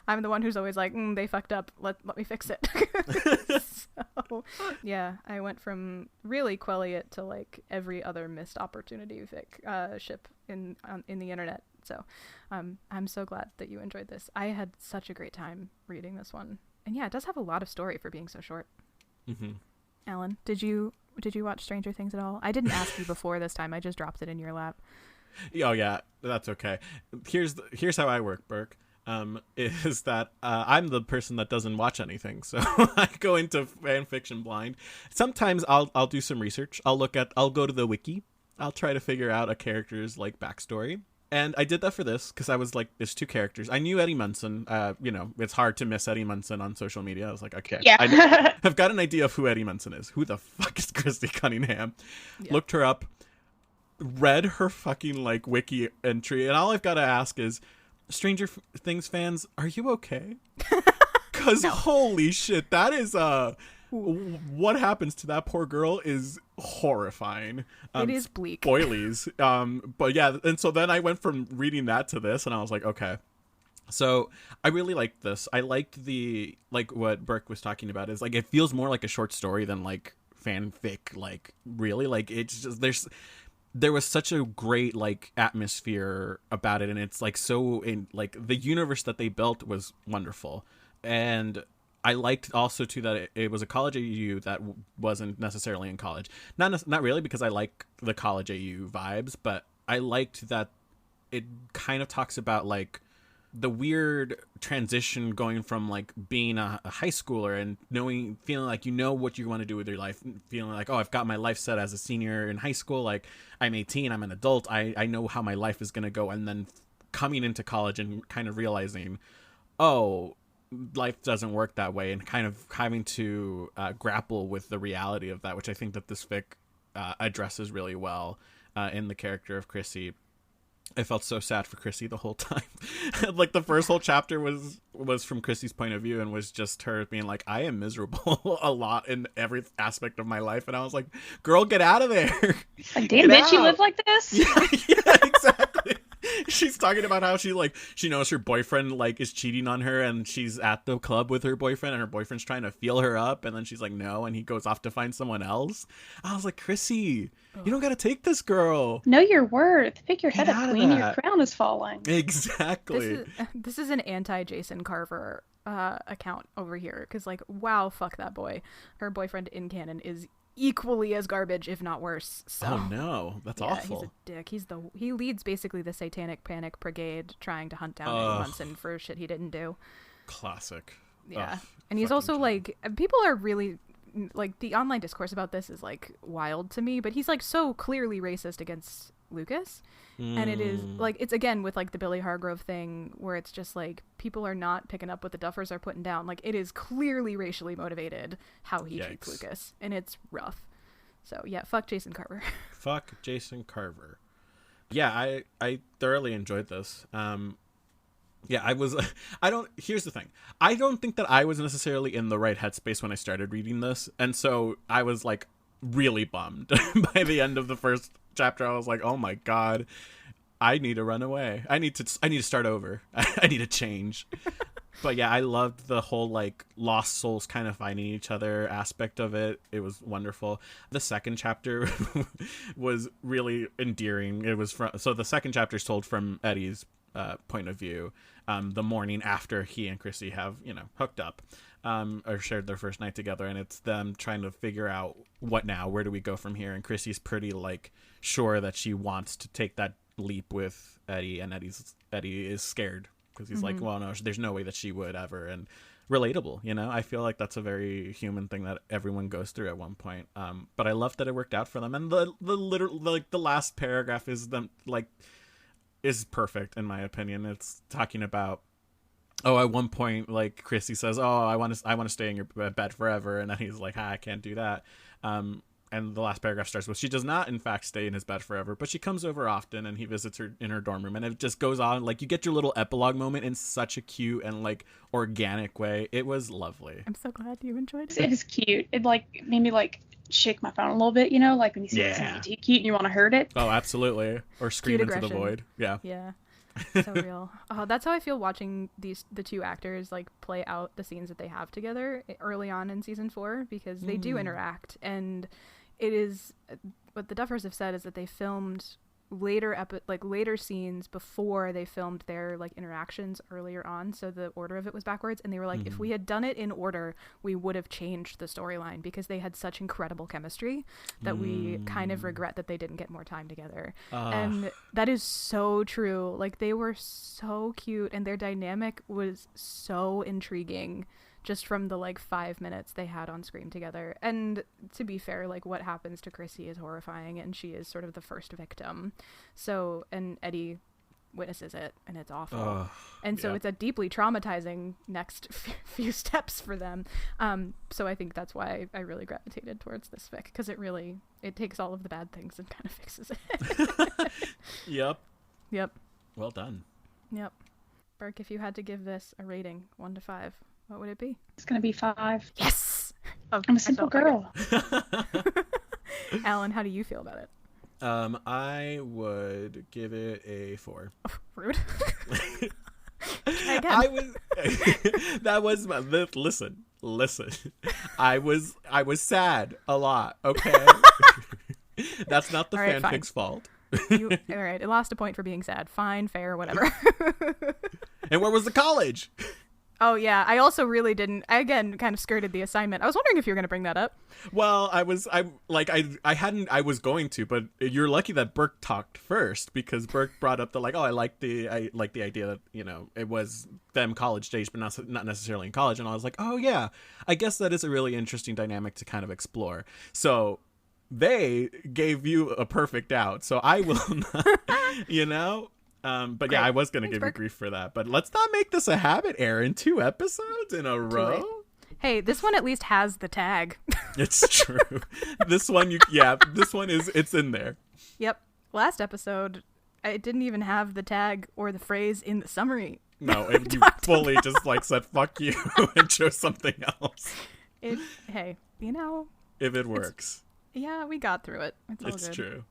I'm the one who's always like, they fucked up, let me fix it. So yeah, I went from really Quelliot to like every other missed opportunity fic ship in the internet. So I'm so glad that you enjoyed this. I had such a great time reading this one. And yeah, it does have a lot of story for being so short. Mm-hmm. Alan, did you watch Stranger Things at all? I didn't ask you before this time. I just dropped it in your lap. Oh yeah, that's okay. Here's how I work, Berk. Is that I'm the person that doesn't watch anything, so I go into fan fiction blind. Sometimes I'll do some research. I'll go to the wiki. I'll try to figure out a character's like backstory. And I did that for this because I was like, there's 2 characters. I knew Eddie Munson. It's hard to miss Eddie Munson on social media. I was like, okay, Yeah. I've got an idea of who Eddie Munson is. Who the fuck is Christy Cunningham? Yeah. Looked her up, read her fucking like wiki entry, and all I've got to ask is, Stranger Things fans, are you okay? Because holy shit, that is what happens to that poor girl is horrifying. It is bleak. Spoilies. But yeah, and so then I went from reading that to this, and I was like, okay. So I really liked this. I liked the, like what Berk was talking about, is like it feels more like a short story than like fanfic. Like really, like it's just there was such a great like atmosphere about it, and it's like so in like the universe that they built was wonderful. And I liked also too that it was a college AU that wasn't necessarily in college. Not really, because I like the college AU vibes, but I liked that it kind of talks about like the weird transition going from like being a high schooler and feeling like you know what you want to do with your life, feeling like, oh, I've got my life set as a senior in high school, like I'm 18, I'm an adult, I know how my life is going to go, and then coming into college and kind of realizing, oh, life doesn't work that way, and kind of having to grapple with the reality of that, which I think that this fic addresses really well in the character of Chrissy. I felt so sad for Chrissy the whole time. Like the first whole chapter was from Chrissy's point of view, and was just her being like, I am miserable a lot in every aspect of my life. And I was like, girl, get out of there. Like, damn, bitch, you live like this? Yeah, exactly. She's talking about how she knows her boyfriend like is cheating on her, and she's at the club with her boyfriend, and her boyfriend's trying to feel her up, and then she's like, no, and he goes off to find someone else. I was like, Chrissy, you don't gotta take this girl. Know your worth. Pick your head Get up, out of queen. Your that. crown is falling. Exactly. This is an anti-Jason Carver account over here, because like, wow, fuck that boy. Her boyfriend in canon is equally as garbage, if not worse. So. Oh no, that's awful. He's a dick. He leads basically the Satanic Panic Brigade trying to hunt down Eddie Munson for shit he didn't do. Classic. Yeah. Ugh, and he's also John. like, people are really like, the online discourse about this is like wild to me, but he's like so clearly racist against Lucas. And it is like, it's again with like the Billy Hargrove thing where it's just like people are not picking up what the Duffers are putting down. Like, it is clearly racially motivated how he treats Lucas, and it's rough. So yeah, fuck Jason Carver. Fuck Jason Carver. Yeah, I thoroughly enjoyed this. Yeah, here's the thing. I don't think that I was necessarily in the right headspace when I started reading this. And so I was like really bummed by the end of the first chapter. I was like, oh my God, I need to run away. I need to start over. I need to change. But yeah, I loved the whole like lost souls kind of finding each other aspect of it. It was wonderful. The second chapter was really endearing. It was so the second chapter is told from Eddie's point of view, the morning after he and Chrissy have, hooked up, or shared their first night together, and it's them trying to figure out what now, where do we go from here, and Chrissy's pretty like sure that she wants to take that leap with Eddie, and Eddie is scared because he's like, well, no, there's no way that she would ever, and relatable, I feel like that's a very human thing that everyone goes through at one point. But I love that it worked out for them, and the literal, like, the last paragraph is them like is perfect in my opinion. It's talking about, at one point, like, Chrissy says, I want to stay in your bed forever, and then he's like, I can't do that. And the last paragraph starts with, she does not in fact stay in his bed forever, but she comes over often, and he visits her in her dorm room, and it just goes on. Like, you get your little epilogue moment in such a cute and like organic way. It was lovely. I'm so glad you enjoyed it. It was cute. It like made me like shake my phone a little bit, like when you see something too cute and you want to hurt it. Oh, absolutely. Or scream into the void. Yeah. So real. That's how I feel watching the two actors like play out the scenes that they have together early on in season 4, because they do interact, and it is what the Duffers have said is that they filmed later scenes before they filmed their like interactions earlier on, so the order of it was backwards, and they were like, if we had done it in order, we would have changed the storyline, because they had such incredible chemistry that we kind of regret that they didn't get more time together. And that is so true. Like, they were so cute, and their dynamic was so intriguing just from the like 5 minutes they had on screen together. And to be fair, like, what happens to Chrissy is horrifying, and she is sort of the first victim. So, and Eddie witnesses it, and it's awful. So it's a deeply traumatizing next few steps for them. So I think that's why I really gravitated towards this fic, because it takes all of the bad things and kind of fixes it. Yep. Well done. Yep. Berk, if you had to give this a rating 1 to 5, what would it be? It's gonna be 5. Yes! I'm a simple girl. Alan, how do you feel about it? I would give it a 4. Oh, rude. That was my listen. I was sad a lot. Okay. That's not the fanfic's fault. All right, it lost a point for being sad. Fine, fair, whatever. And where was the college? Oh yeah, I also really didn't. I again kind of skirted the assignment. I was wondering if you were going to bring that up. Well, I was going to, but you're lucky that Berk talked first, because Berk brought up the I like the idea that it was them college stage, but not necessarily in college, and I was like, oh yeah, I guess that is a really interesting dynamic to kind of explore. So they gave you a perfect out, so I will not, But yeah, I was going to give you grief for that. But let's not make this a habit, Aaron. 2 episodes in a row. Hey, this one at least has the tag. It's true. This one, it's in there. Yep. Last episode, it didn't even have the tag or the phrase in the summary. No, you fully just said, fuck you, and chose something else. Hey, if it works. Yeah, we got through it. It's all good. It's true.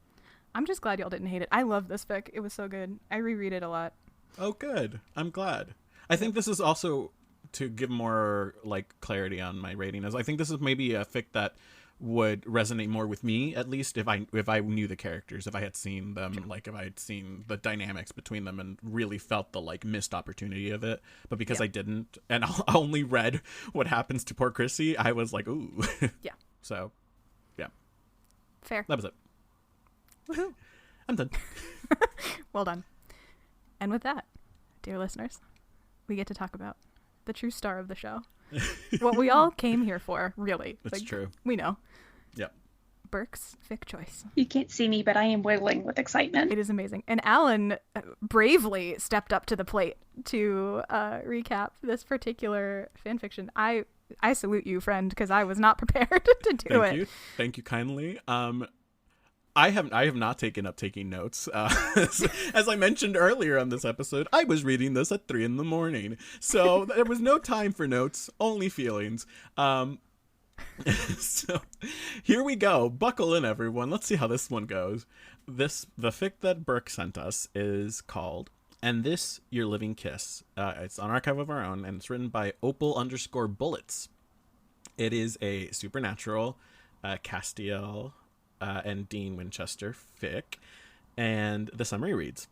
I'm just glad y'all didn't hate it. I love this fic. It was so good. I reread it a lot. Oh, good. I'm glad. I think this is also, to give more clarity on my rating, I think this is maybe a fic that would resonate more with me, at least if I knew the characters, if I had seen them, if I had seen the dynamics between them and really felt the missed opportunity of it. But because I didn't, and I only read what happens to poor Chrissy, I was like, ooh. Yeah. So, yeah. Fair. That was it. Woohoo. I'm done. Well done. And with that, dear listeners, we get to talk about the true star of the show. What we all came here for, really. It's true. We know. Yep. Berk's fic choice. You can't see me, but I am wiggling with excitement. It is amazing. And Alan bravely stepped up to the plate to recap this particular fanfiction. I salute you, friend, because I was not prepared to do it. Thank you kindly. I have not taken up taking notes. As I mentioned earlier on this episode, I was reading this at 3 a.m, so there was no time for notes, only feelings. So here we go. Buckle in, everyone. Let's see how this one goes. The fic that Berk sent us is called "And This Your Living Kiss." It's on Archive of Our Own, and it's written by Opal_Bullets. It is a supernatural Castiel and Dean Winchester fic, and the summary reads: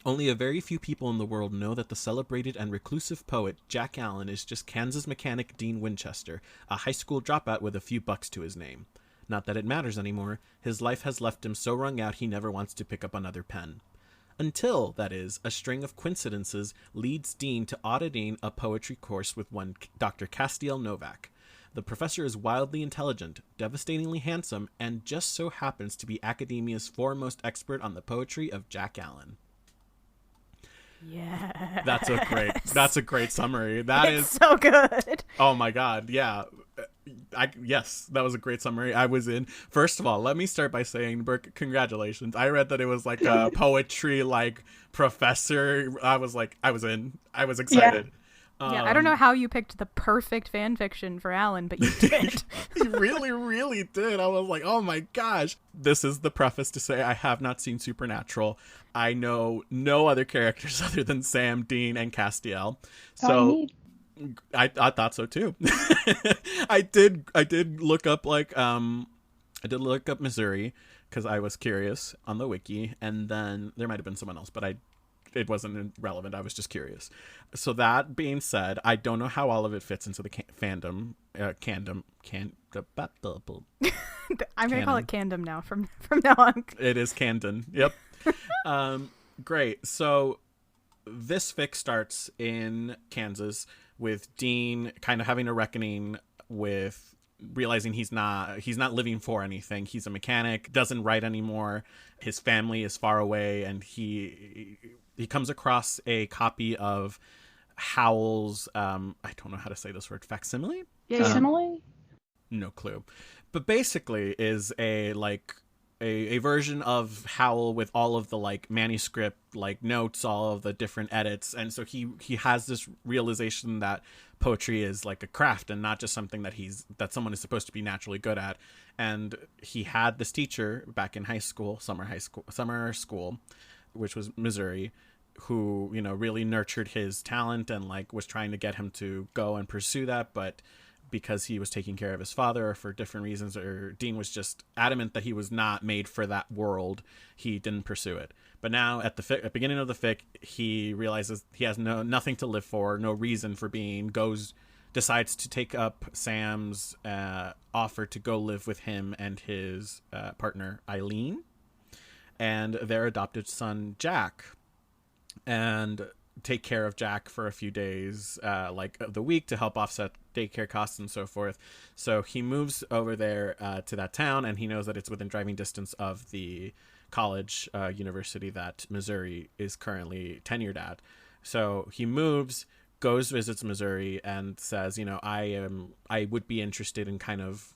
"Only a very few people in the world know that the celebrated and reclusive poet Jack Allen is just Kansas mechanic Dean Winchester, a high school dropout with a few bucks to his name. Not that it matters anymore. His life has left him so wrung out he never wants to pick up another pen. Until, that is, a string of coincidences leads Dean to auditing a poetry course with one Dr. Castiel Novak. The professor is wildly intelligent, devastatingly handsome, and just so happens to be academia's foremost expert on the poetry of Jack Allen." Yeah. That's a great summary. It's so good. Oh my god, yeah. Yes, that was a great summary. I was in. First of all, let me start by saying, Berk, congratulations. I read that it was like a poetry like professor. I was in. I was excited. Yeah, I don't know how you picked the perfect fan fiction for Alan, but you did. You really, really did. I was like, oh my gosh. This is the preface to say I have not seen Supernatural. I know no other characters other than Sam, Dean, and Castiel. So I thought so too. I did look up Missouri because I was curious on the wiki, and then there might have been someone else, but it wasn't relevant. I was just curious. So that being said, I don't know how all of it fits into the fandom. I'm going to call it Candom now from now on. It is Candon. Yep. Great. So this fic starts in Kansas with Dean kind of having a reckoning with realizing he's not living for anything. He's a mechanic, doesn't write anymore. His family is far away, and he comes across a copy of Howell's I don't know how to say this word, facsimile? Facsimile? No clue. But basically is a version of Howell with all of the like manuscript like notes, all of the different edits. And so he has this realization that poetry is like a craft and not just something that someone is supposed to be naturally good at. And he had this teacher back in summer school, which was Missouri, who, really nurtured his talent and like was trying to get him to go and pursue that. But because he was taking care of his father or for different reasons, or Dean was just adamant that he was not made for that world, he didn't pursue it. But now at the beginning of the fic, he realizes he has nothing to live for, no reason for being, decides to take up Sam's offer to go live with him and his partner Eileen and their adopted son Jack, and take care of Jack for a few days of the week to help offset daycare costs and so forth. So he moves over there to that town, and he knows that it's within driving distance of the college university that Missouri is currently tenured at. So he moves, visits Missouri, and says, I would be interested in kind of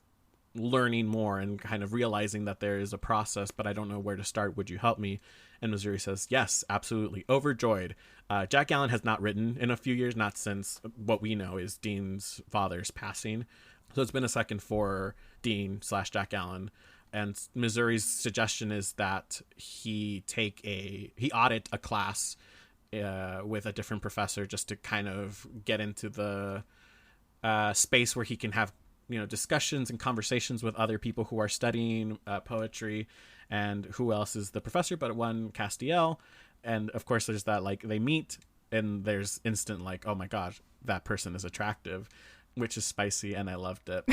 learning more and kind of realizing that there is a process, but I don't know where to start. Would you help me? And Missouri says, yes, absolutely. Overjoyed. Jack Allen has not written in a few years, not since what we know is Dean's father's passing. So it's been a second for Dean/Jack Allen. And Missouri's suggestion is that he audit a class with a different professor just to kind of get into the space where he can have discussions and conversations with other people who are studying poetry. And who else is the professor but one Castiel? And of course there's that, like, they meet and there's instant like, oh my gosh, that person is attractive, which is spicy, and I loved it.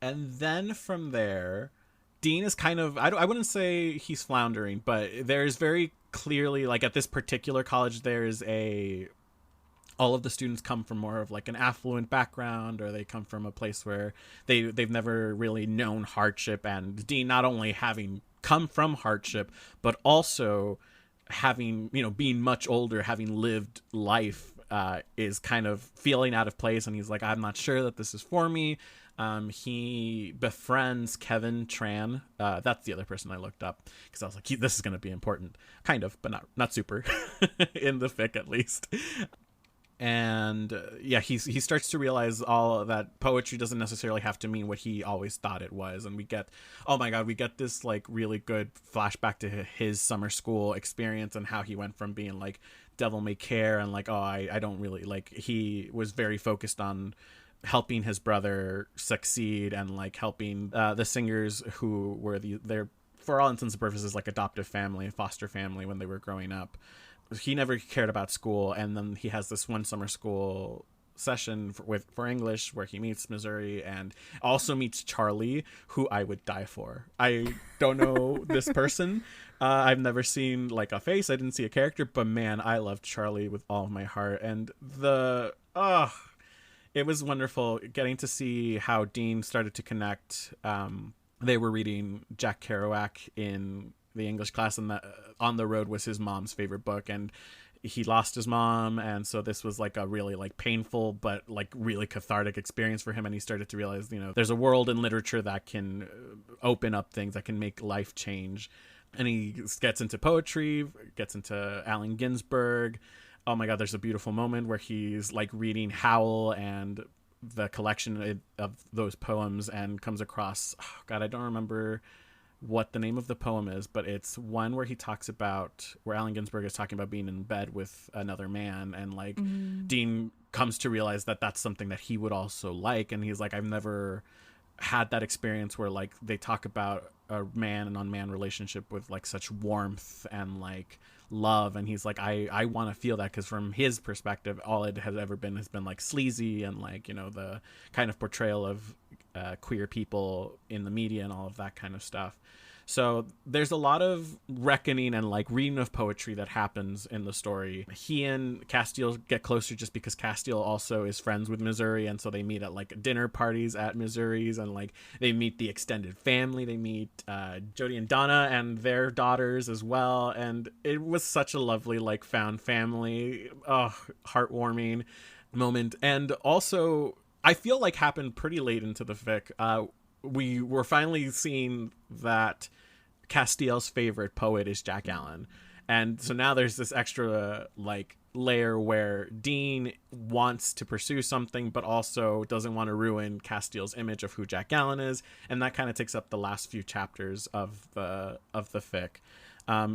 And then from there, Dean is kind of, I wouldn't say he's floundering, but there's very clearly, like at this particular college, all of the students come from more of like an affluent background, or they come from a place where they've never really known hardship. And Dean, not only having come from hardship, but also having, being much older, having lived life, is kind of feeling out of place. And he's like, I'm not sure that this is for me. He befriends Kevin Tran. That's the other person I looked up because I was like, this is going to be important, kind of, but not super in the fic at least. And he starts to realize all that poetry doesn't necessarily have to mean what he always thought it was. And we get this like really good flashback to his summer school experience and how he went from being like devil may care and like, I don't really like, he was very focused on helping his brother succeed and like helping the singers who were they're for all intents and purposes like adoptive family, foster family when they were growing up. He never cared about school, and then he has this one summer school session for English where he meets Missouri and also meets Charlie, who I would die for. I don't know this person. I've never seen like a face. I didn't see a character, but man, I loved Charlie with all of my heart. And it was wonderful getting to see how Dean started to connect. They were reading Jack Kerouac in the English class, and On the Road was his mom's favorite book, and he lost his mom, and so this was like a really like painful but like really cathartic experience for him. And he started to realize, there's a world in literature that can open up things, that can make life change. And he gets into poetry, gets into Allen Ginsberg. Oh my god, there's a beautiful moment where he's like reading Howl and the collection of those poems and comes across, I don't remember what the name of the poem is, but it's one where where Allen Ginsberg is talking about being in bed with another man, and like Dean comes to realize that that's something that he would also like. And he's like, I've never had that experience where like they talk about a man and on-man relationship with like such warmth and like love. And he's like, I want to feel that, because from his perspective, all it has ever been has been like sleazy and like, the kind of portrayal of queer people in the media and all of that kind of stuff. So there's a lot of reckoning and like reading of poetry that happens in the story. He and Castiel get closer just because Castiel also is friends with Missouri, and so they meet at like dinner parties at Missouri's, and like they meet the extended family. They meet Jody and Donna and their daughters as well, and it was such a lovely like found family, heartwarming moment. And also I feel like happened pretty late into the fic. We were finally seeing that Castiel's favorite poet is Jack Allen. And so now there's this extra like layer where Dean wants to pursue something, but also doesn't want to ruin Castiel's image of who Jack Allen is. And that kind of takes up the last few chapters of the fic.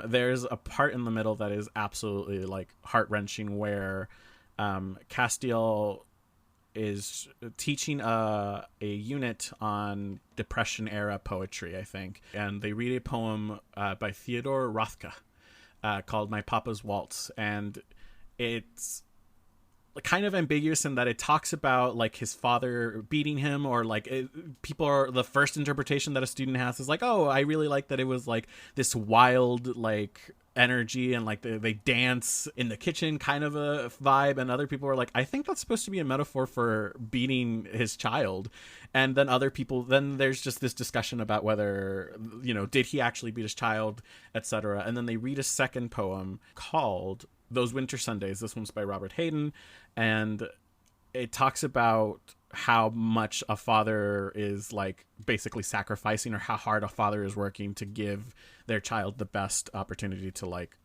There's a part in the middle that is absolutely like heart-wrenching where Castiel is teaching a unit on Depression era poetry, I think. And they read a poem by Theodore Rothko called My Papa's Waltz. And it's kind of ambiguous in that it talks about like his father beating him, or like the first interpretation that a student has is like, oh, I really like that it was like this wild like energy and like they dance in the kitchen kind of a vibe. And other people are like, I think that's supposed to be a metaphor for beating his child. And then then there's just this discussion about whether, did he actually beat his child, etc. And then they read a second poem called Those Winter Sundays. This one's by Robert Hayden, and it talks about how much a father is like basically sacrificing, or how hard a father is working to give their child the best opportunity to like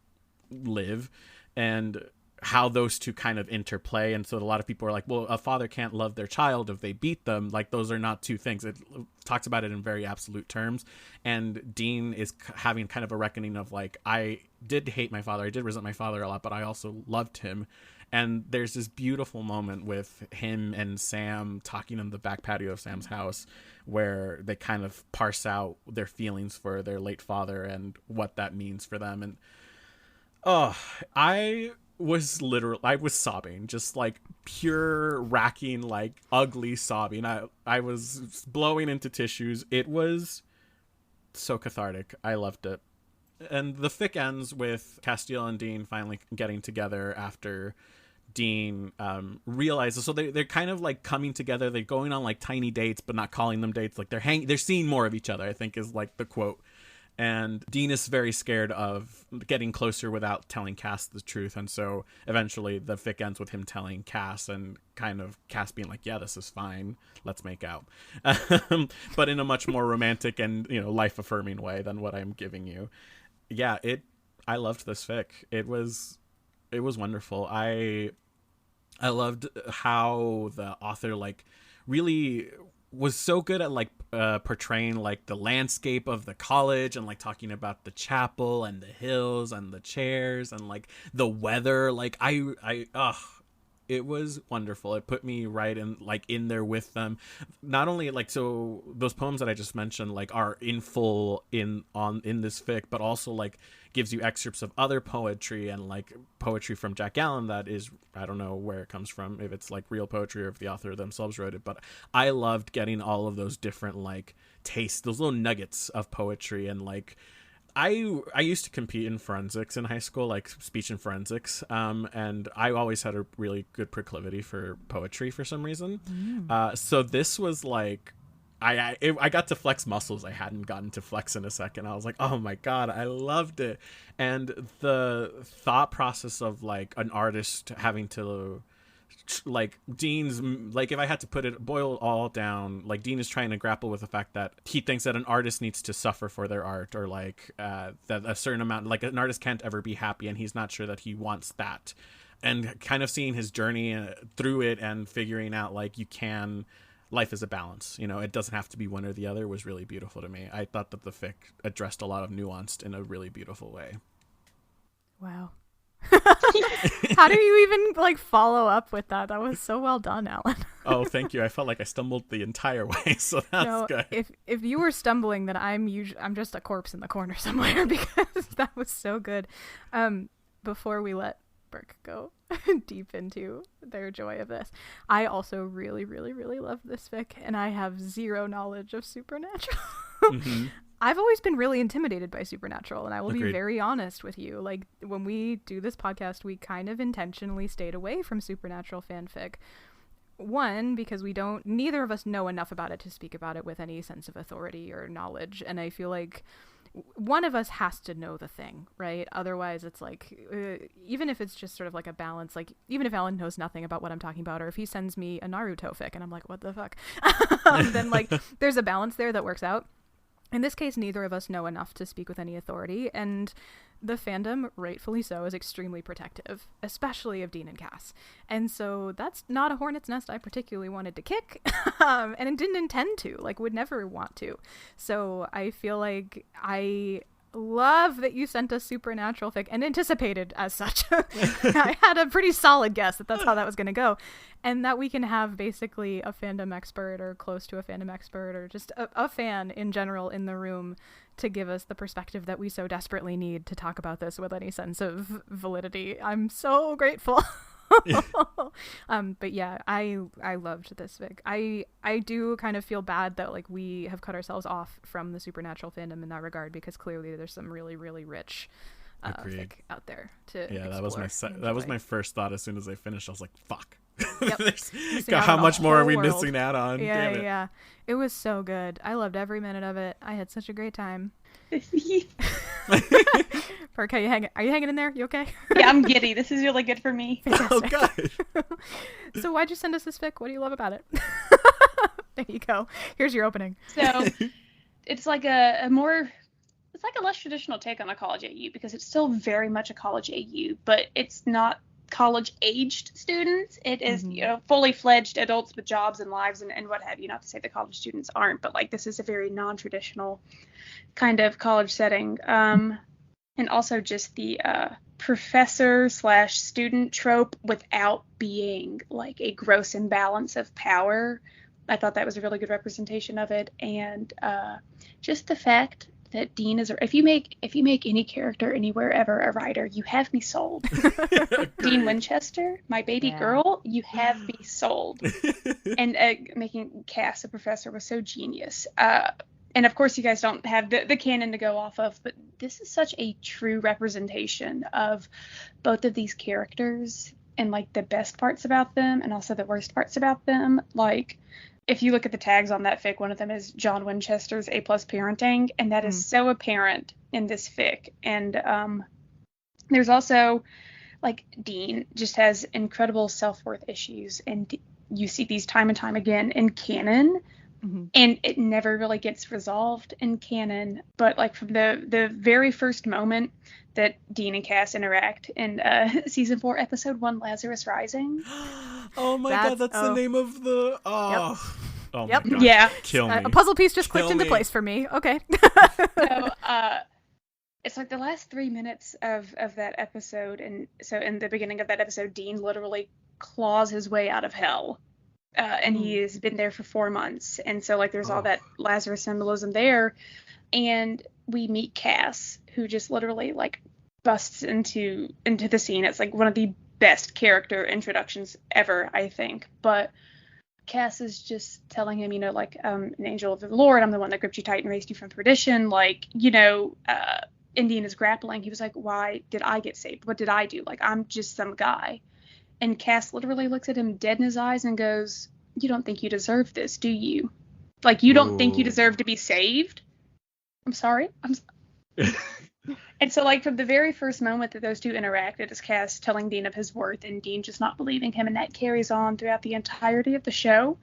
live, and how those two kind of interplay. And so a lot of people are like, well, a father can't love their child if they beat them. Like those are not two things. It talks about it in very absolute terms. And Dean is having kind of a reckoning of like, I did hate my father, I did resent my father a lot, but I also loved him. And there's this beautiful moment with him and Sam talking in the back patio of Sam's house, where they kind of parse out their feelings for their late father and what that means for them. And I was I was sobbing, just like pure racking, like ugly sobbing. I was blowing into tissues. It was so cathartic. I loved it. And the fic ends with Castiel and Dean finally getting together after Dean realizes, so they're kind of like coming together. They're going on like tiny dates, but not calling them dates. Like they're seeing more of each other, I think is like the quote. And Dean is very scared of getting closer without telling Cass the truth. And so eventually the fic ends with him telling Cass, and kind of Cass being like, yeah, this is fine. Let's make out. But in a much more romantic and, life affirming way than what I'm giving you. Yeah, I loved this fic. It was wonderful. I loved how the author like really was so good at like portraying like the landscape of the college, and like talking about the chapel and the hills and the chairs and like the weather. Like it was wonderful. It put me right in there with them. Not only like, so those poems that I just mentioned like are in full in this fic, but also like gives you excerpts of other poetry, and like poetry from Jack Allen that is, I don't know where it comes from, if it's like real poetry or if the author themselves wrote it, but I loved getting all of those different like tastes, those little nuggets of poetry. And like I used to compete in forensics in high school, like speech and forensics, and I always had a really good proclivity for poetry for some reason. So this was like, I got to flex muscles I hadn't gotten to flex in a second. I was like, oh my God, I loved it. And the thought process of like an artist having to, like Dean's, like if I had to boil it all down, like Dean is trying to grapple with the fact that he thinks that an artist needs to suffer for their art, or like that a certain amount, like an artist can't ever be happy, and he's not sure that he wants that. And kind of seeing his journey through it and figuring out like life is a balance, it doesn't have to be one or the other, was really beautiful to me. I thought that the fic addressed a lot of nuance in a really beautiful way. Wow. How do you even like follow up with that? That was so well done, Alan. Oh, thank you. I felt like I stumbled the entire way, so that's good. If you were stumbling, then I'm just a corpse in the corner somewhere, because that was so good. Before we let Berk go deep into their joy of this, I also really, really, really love this fic, and I have zero knowledge of Supernatural. Mm-hmm. I've always been really intimidated by Supernatural, and I will Agreed. be very honest with you. Like, when we do this podcast, we kind of intentionally stayed away from Supernatural fanfic. One, because neither of us know enough about it to speak about it with any sense of authority or knowledge, and I feel like one of us has to know the thing, right? Otherwise, it's like, even if it's just sort of like a balance, like, even if Alan knows nothing about what I'm talking about, or if he sends me a Naruto fic, and I'm like, what the fuck? Then, like, there's a balance there that works out. In this case, neither of us know enough to speak with any authority, and the fandom, rightfully so, is extremely protective, especially of Dean and Cass. And so that's not a hornet's nest I particularly wanted to kick, and it didn't intend to, like, would never want to. So I feel like love that you sent us Supernatural fic, and anticipated as such. I had a pretty solid guess that that's how that was going to go, and that we can have basically a fandom expert, or close to a fandom expert, or just a fan in general in the room to give us the perspective that we so desperately need to talk about this with any sense of validity. I'm so grateful. But yeah, I loved this fic. I do kind of feel bad that like we have cut ourselves off from the Supernatural fandom in that regard, because clearly there's some really, really rich fic out there to explore. That was my first thought as soon as I finished. I was like, fuck. Yep. How much more are we missing out on? Yeah. It was so good. I loved every minute of it. I had such a great time. Berk, are you hanging in there? You okay? Yeah, I'm giddy. This is really good for me. Fantastic. Oh god. So why'd you send us this fic? What do you love about it? There you go. Here's your opening. So it's like it's like a less traditional take on a college AU, because it's still very much a college AU, but it's not college-aged students. It is, fully fledged adults with jobs and lives and what have you. Not to say the college students aren't, but like this is a very non-traditional kind of college setting. And also just the professor/student trope without being like a gross imbalance of power. I thought that was a really good representation of it. And just the fact that Dean is, if you make any character anywhere ever a writer, you have me sold. Dean Winchester, my baby girl, you have me sold. And making Cass a professor was so genius. And of course, you guys don't have the canon to go off of, but this is such a true representation of both of these characters and like the best parts about them and also the worst parts about them. Like, if you look at the tags on that fic, one of them is John Winchester's A+ parenting, and that is so apparent in this fic. And there's also, like, Dean just has incredible self-worth issues, and you see these time and time again in canon, and it never really gets resolved in canon. But, like, from the very first moment that Dean and Cass interact in season 4, episode 1, Lazarus Rising. Oh my god, that's the name of the... Oh, oh Yep. my god. Yeah. Kill me. A puzzle piece just Kill clicked into me. place for me. Okay. So, it's like the last 3 minutes of that episode, and so in the beginning of that episode, Dean literally claws his way out of hell. And he has been there for 4 months. And so, like, there's all that Lazarus symbolism there. And we meet Cass, who just literally, like, busts into the scene. It's, like, one of the best character introductions ever, I think. But Cass is just telling him, you know, like, an angel of the Lord, I'm the one that gripped you tight and raised you from perdition. Like, you know, Indian is grappling. He was like, why did I get saved? What did I do? Like, I'm just some guy. And Cass literally looks at him dead in his eyes and goes, you don't think you deserve this, do you? Like, you don't think you deserve to be saved? I'm sorry. And so, like, from the very first moment that those two interact, it is Cass telling Dean of his worth and Dean just not believing him, and that carries on throughout the entirety of the show.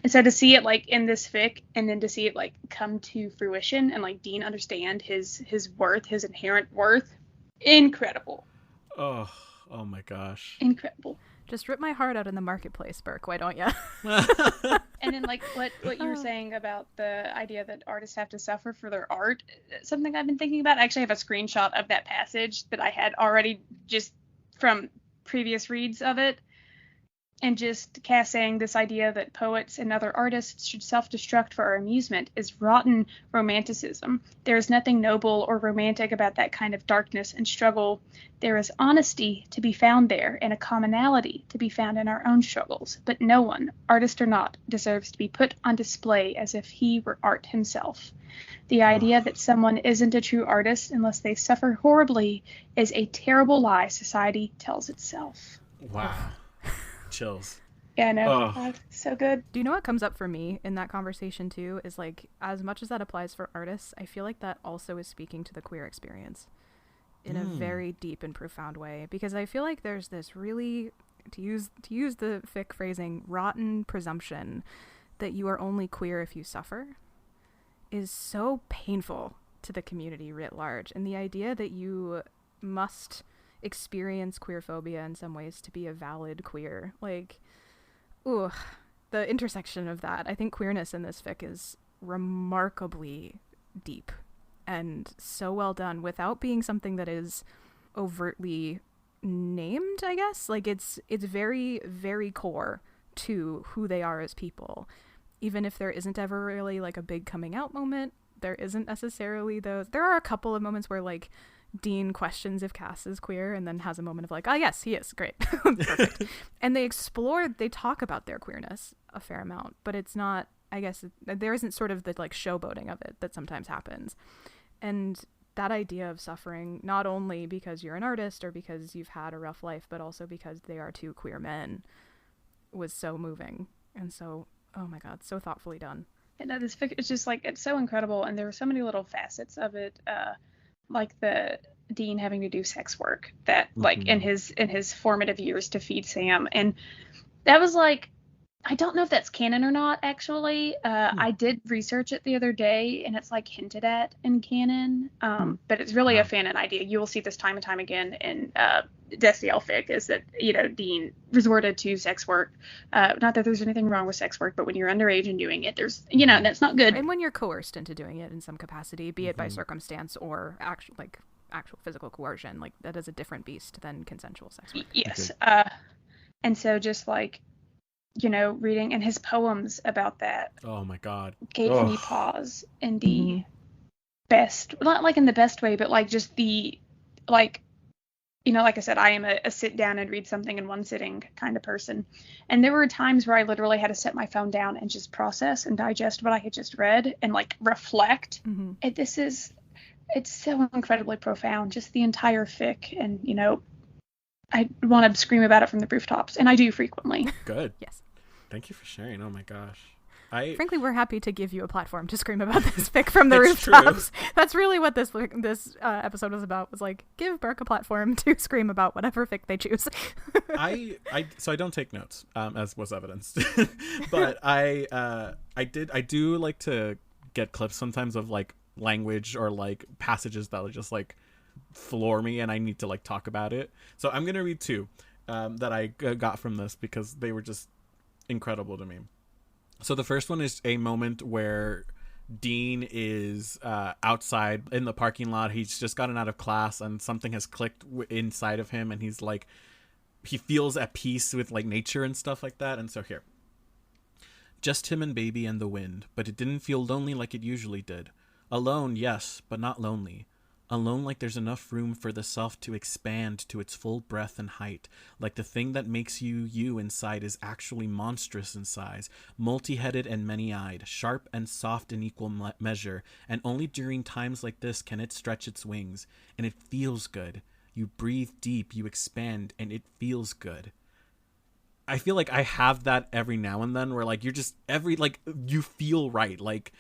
And so to see it, like, in this fic, and then to see it, like, come to fruition and, like, Dean understand his worth, his inherent worth, incredible. Oh my gosh. Incredible. Just rip my heart out in the marketplace, Berk. Why don't you? And then, like, what you were saying about the idea that artists have to suffer for their art, something I've been thinking about. I actually have a screenshot of that passage that I had already just from previous reads of it. And just Cass saying this idea that poets and other artists should self-destruct for our amusement is rotten romanticism. There is nothing noble or romantic about that kind of darkness and struggle. There is honesty to be found there and a commonality to be found in our own struggles. But no one, artist or not, deserves to be put on display as if he were art himself. The idea that someone isn't a true artist unless they suffer horribly is a terrible lie society tells itself. Wow. Chills. Yeah, I know. So good. Do you know what comes up for me in that conversation too is, like, as much as that applies for artists, I feel like that also is speaking to the queer experience in a very deep and profound way, because I feel like there's this really, to use the fic phrasing, rotten presumption that you are only queer if you suffer is so painful to the community writ large. And the idea that you must experience queerphobia in some ways to be a valid queer, like, ooh, the intersection of that. I think queerness in this fic is remarkably deep and so well done without being something that is overtly named, I guess. Like, it's very, very core to who they are as people. Even if there isn't ever really, like, a big coming out moment, there isn't necessarily those. There are a couple of moments where, like, Dean questions if Cass is queer and then has a moment of, like, oh yes, he is, great. Perfect. And they talk about their queerness a fair amount, but it's not, I guess, there isn't sort of the, like, showboating of it that sometimes happens. And that idea of suffering, not only because you're an artist or because you've had a rough life, but also because they are two queer men, was so moving. And so, oh my god, so thoughtfully done. And this fic is just, like, it's so incredible, and there were so many little facets of it, like the Dean having to do sex work that, like, in his formative years to feed Sam, and that was, like, I don't know if that's canon or not, actually. I did research it the other day, and it's, like, hinted at in canon, but it's really a fanon idea. You will see this time and time again in Destiel fic, is that, you know, Dean resorted to sex work. Not that there's anything wrong with sex work, but when you're underage and doing it, there's, you know, that's not good. And when you're coerced into doing it in some capacity, be it by circumstance or actual physical coercion, like, that is a different beast than consensual sex work. Yes. And so just, like, you know, reading and his poems about that. Oh my god. Gave me pause in best, not like in the best way, but like just the, like, like I said, I am a sit down and read something in one sitting kind of person. And there were times where I literally had to set my phone down and just process and digest what I had just read and like reflect. Mm-hmm. And it's so incredibly profound, just the entire fic. And, I want to scream about it from the rooftops, and I do frequently. Good. Yes. Thank you for sharing. Oh my gosh. Frankly, we're happy to give you a platform to scream about this fic from the It's rooftops. That's really what this episode was about. Was like, give Berk a platform to scream about whatever fic they choose. So I don't take notes, as was evidenced, but I do like to get clips sometimes of like language or like passages that will just like floor me, and I need to like talk about it. So I'm gonna read two that I got from this because they were just incredible to me. So the first one is a moment where Dean is outside in the parking lot. He's just gotten out of class and something has clicked inside of him, and he's like, he feels at peace with like nature and stuff like that. And so here, just him and baby and the wind, but it didn't feel lonely like it usually did. Alone, yes, but not lonely. Alone like there's enough room for the self to expand to its full breadth and height, like the thing that makes you inside is actually monstrous in size, multi-headed and many-eyed, sharp and soft in equal measure, and only during times like this can it stretch its wings, and it feels good. You breathe deep, you expand, and it feels good. I feel like I have that every now and then where like you're just you feel right. Like,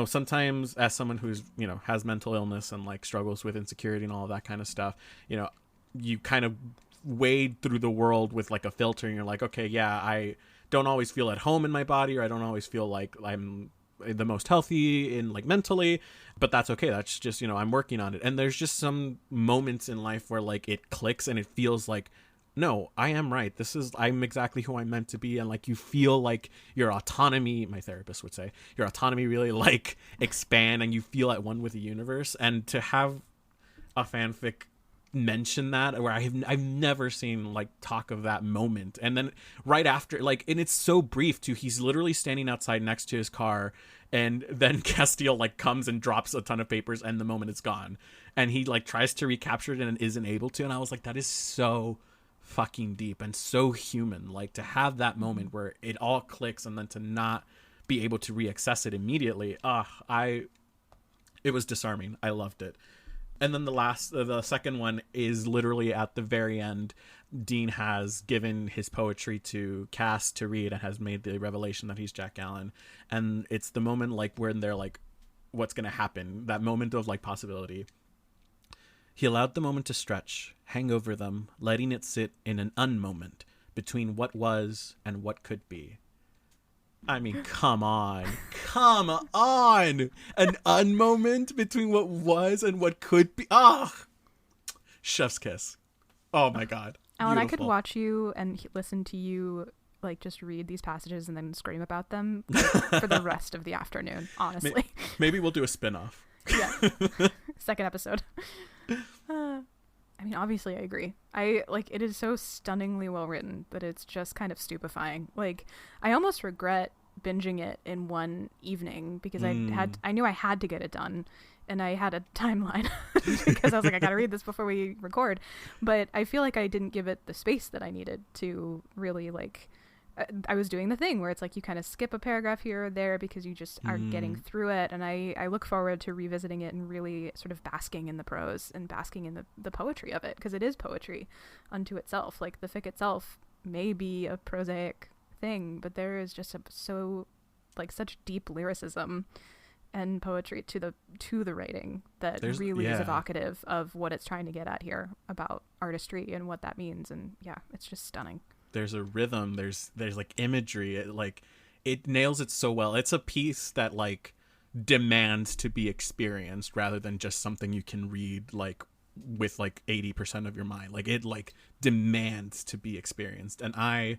sometimes as someone who's, has mental illness and like struggles with insecurity and all of that kind of stuff, you kind of wade through the world with like a filter and you're like, okay, yeah, I don't always feel at home in my body, or I don't always feel like I'm the most healthy in like mentally, but that's okay. That's just, I'm working on it. And there's just some moments in life where like it clicks and it feels like, no, I am right. I'm exactly who I'm meant to be. And like, you feel like your autonomy, my therapist would say, your autonomy really like expand and you feel at one with the universe. And to have a fanfic mention that, where I've never seen like talk of that moment. And then right after, like, and it's so brief too. He's literally standing outside next to his car, and then Destiel like comes and drops a ton of papers, and the moment is gone. And he like tries to recapture it and isn't able to. And I was like, that is so fucking deep and so human, like to have that moment where it all clicks and then to not be able to reaccess it immediately. It was disarming. I loved it. And then the second one is literally at the very end. Dean has given his poetry to Cass to read and has made the revelation that he's Jack Allen, and it's the moment like when they're like, what's gonna happen, that moment of like possibility. He allowed the moment to stretch, hang over them, letting it sit in an unmoment between what was and what could be. I mean, come on. An unmoment between what was and what could be. Chef's kiss. Oh my God. Alan, Beautiful. I could watch you and listen to you like just read these passages and then scream about them for the rest of the afternoon, honestly. Maybe we'll do a spin-off. Yeah. Second episode. I mean, obviously I agree. It is so stunningly well written that it's just kind of stupefying. Like, I almost regret binging it in one evening because I knew I had to get it done, and I had a timeline because I was like, I gotta read this before we record. But I feel like I didn't give it the space that I needed to really like. I was doing the thing where it's like you kind of skip a paragraph here or there because you just are getting through it. And I look forward to revisiting it and really sort of basking in the prose and basking in the poetry of it, because it is poetry unto itself. Like, the fic itself may be a prosaic thing, but there is just such deep lyricism and poetry to the writing that really is evocative of what it's trying to get at here about artistry and what that means. And yeah, it's just stunning. There's a rhythm, there's like imagery, it nails it so well. It's a piece that like demands to be experienced rather than just something you can read like with like 80% of your mind. Like, it like demands to be experienced, and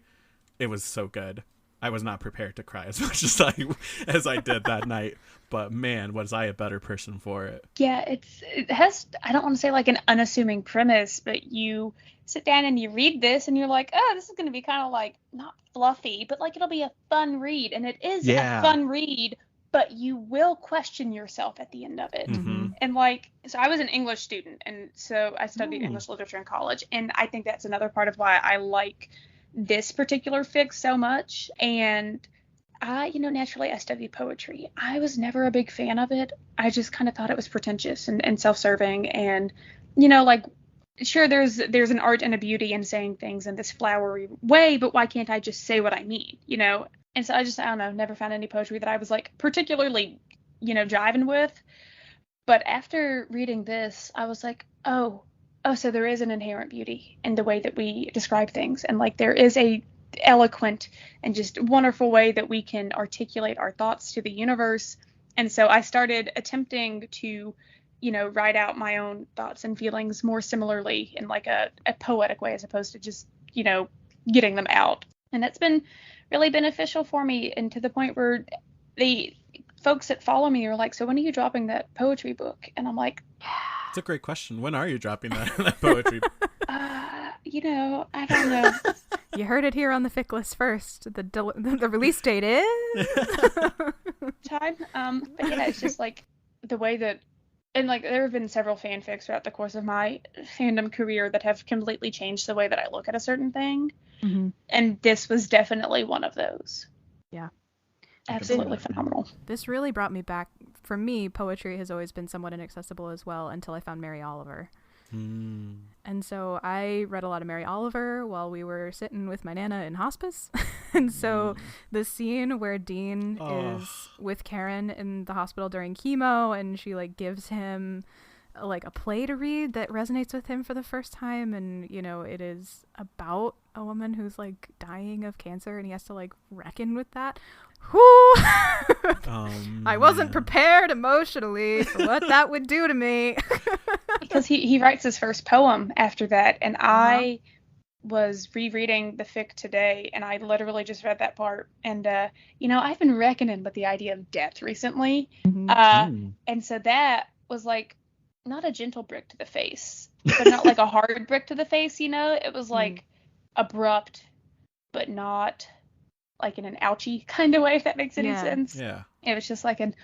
it was so good. I was not prepared to cry as much as I did that night, but man, was I a better person for it. Yeah, it has, I don't want to say like an unassuming premise, but you sit down and you read this and you're like, oh, this is going to be kind of like not fluffy, but like it'll be a fun read. And it is a fun read but you will question yourself at the end of it. Mm-hmm. And like, so I was an English student, and so I studied English literature in college, and I think that's another part of why I like this particular fic so much. And I, naturally I studied poetry. I was never a big fan of it. I just kind of thought it was pretentious and self-serving, and like, sure, there's an art and a beauty in saying things in this flowery way, but why can't I just say what I mean, And so I don't know, never found any poetry that I was like particularly, jiving with. But after reading this, I was like, oh, so there is an inherent beauty in the way that we describe things. And like, there is a eloquent and just wonderful way that we can articulate our thoughts to the universe. And so I started attempting to, write out my own thoughts and feelings more similarly in like a poetic way, as opposed to just, getting them out. And that's been really beneficial for me, and to the point where the folks that follow me are like, so when are you dropping that poetry book? And I'm like, it's a great question. When are you dropping that poetry? I don't know. You heard it here on the Fic List first. The release date is time. But yeah, it's just like the way that, and like there have been several fanfics throughout the course of my fandom career that have completely changed the way that I look at a certain thing. Mm-hmm. And this was definitely one of those. Yeah. Absolutely phenomenal. This really brought me back. For me, poetry has always been somewhat inaccessible as well until I found Mary Oliver. And so I read a lot of Mary Oliver while we were sitting with my Nana in hospice. And so the scene where Dean is with Karen in the hospital during chemo, and she like gives him like a play to read that resonates with him for the first time, and it is about a woman who's like dying of cancer, and he has to like reckon with that. I wasn't prepared emotionally for what that would do to me. Because he writes his first poem after that, and I was rereading the fic today, and I literally just read that part, and I've been reckoning with the idea of death recently. And so that was like not a gentle brick to the face, but not like a hard brick to the face, it was like abrupt, but not like in an ouchy kind of way, if that makes any sense. Yeah. It was just like an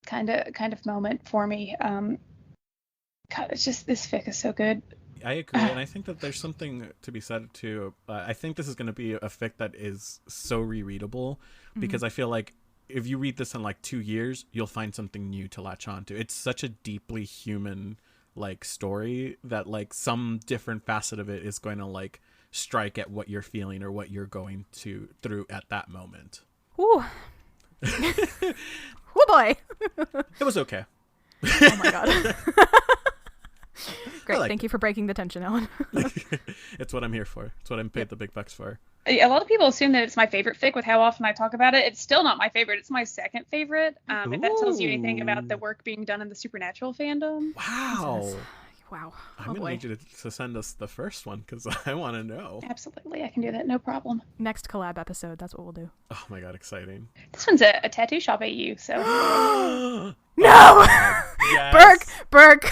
kind of moment for me. God, it's just, this fic is so good. I agree, and I think that there's something to be said too. I think this is going to be a fic that is so rereadable, because I feel like if you read this in like 2 years, you'll find something new to latch onto. It's such a deeply human like story that like some different facet of it is going to like strike at what you're feeling or what you're going through at that moment. Ooh. Oh boy. It was okay. Oh my god. Great. Like Thank you for breaking the tension, Ellen. It's what I'm here for. It's what I'm paid the big bucks for. A lot of people assume that it's my favorite fic with how often I talk about it. It's still not my favorite. It's my second favorite. If that tells you anything about the work being done in the supernatural fandom. Wow. Jesus. Wow. I'm going to need you to send us the first one, because I want to know. Absolutely. I can do that. No problem. Next collab episode. That's what we'll do. Oh my god, exciting. This one's a tattoo shop AU, so. No! Yes. Berk!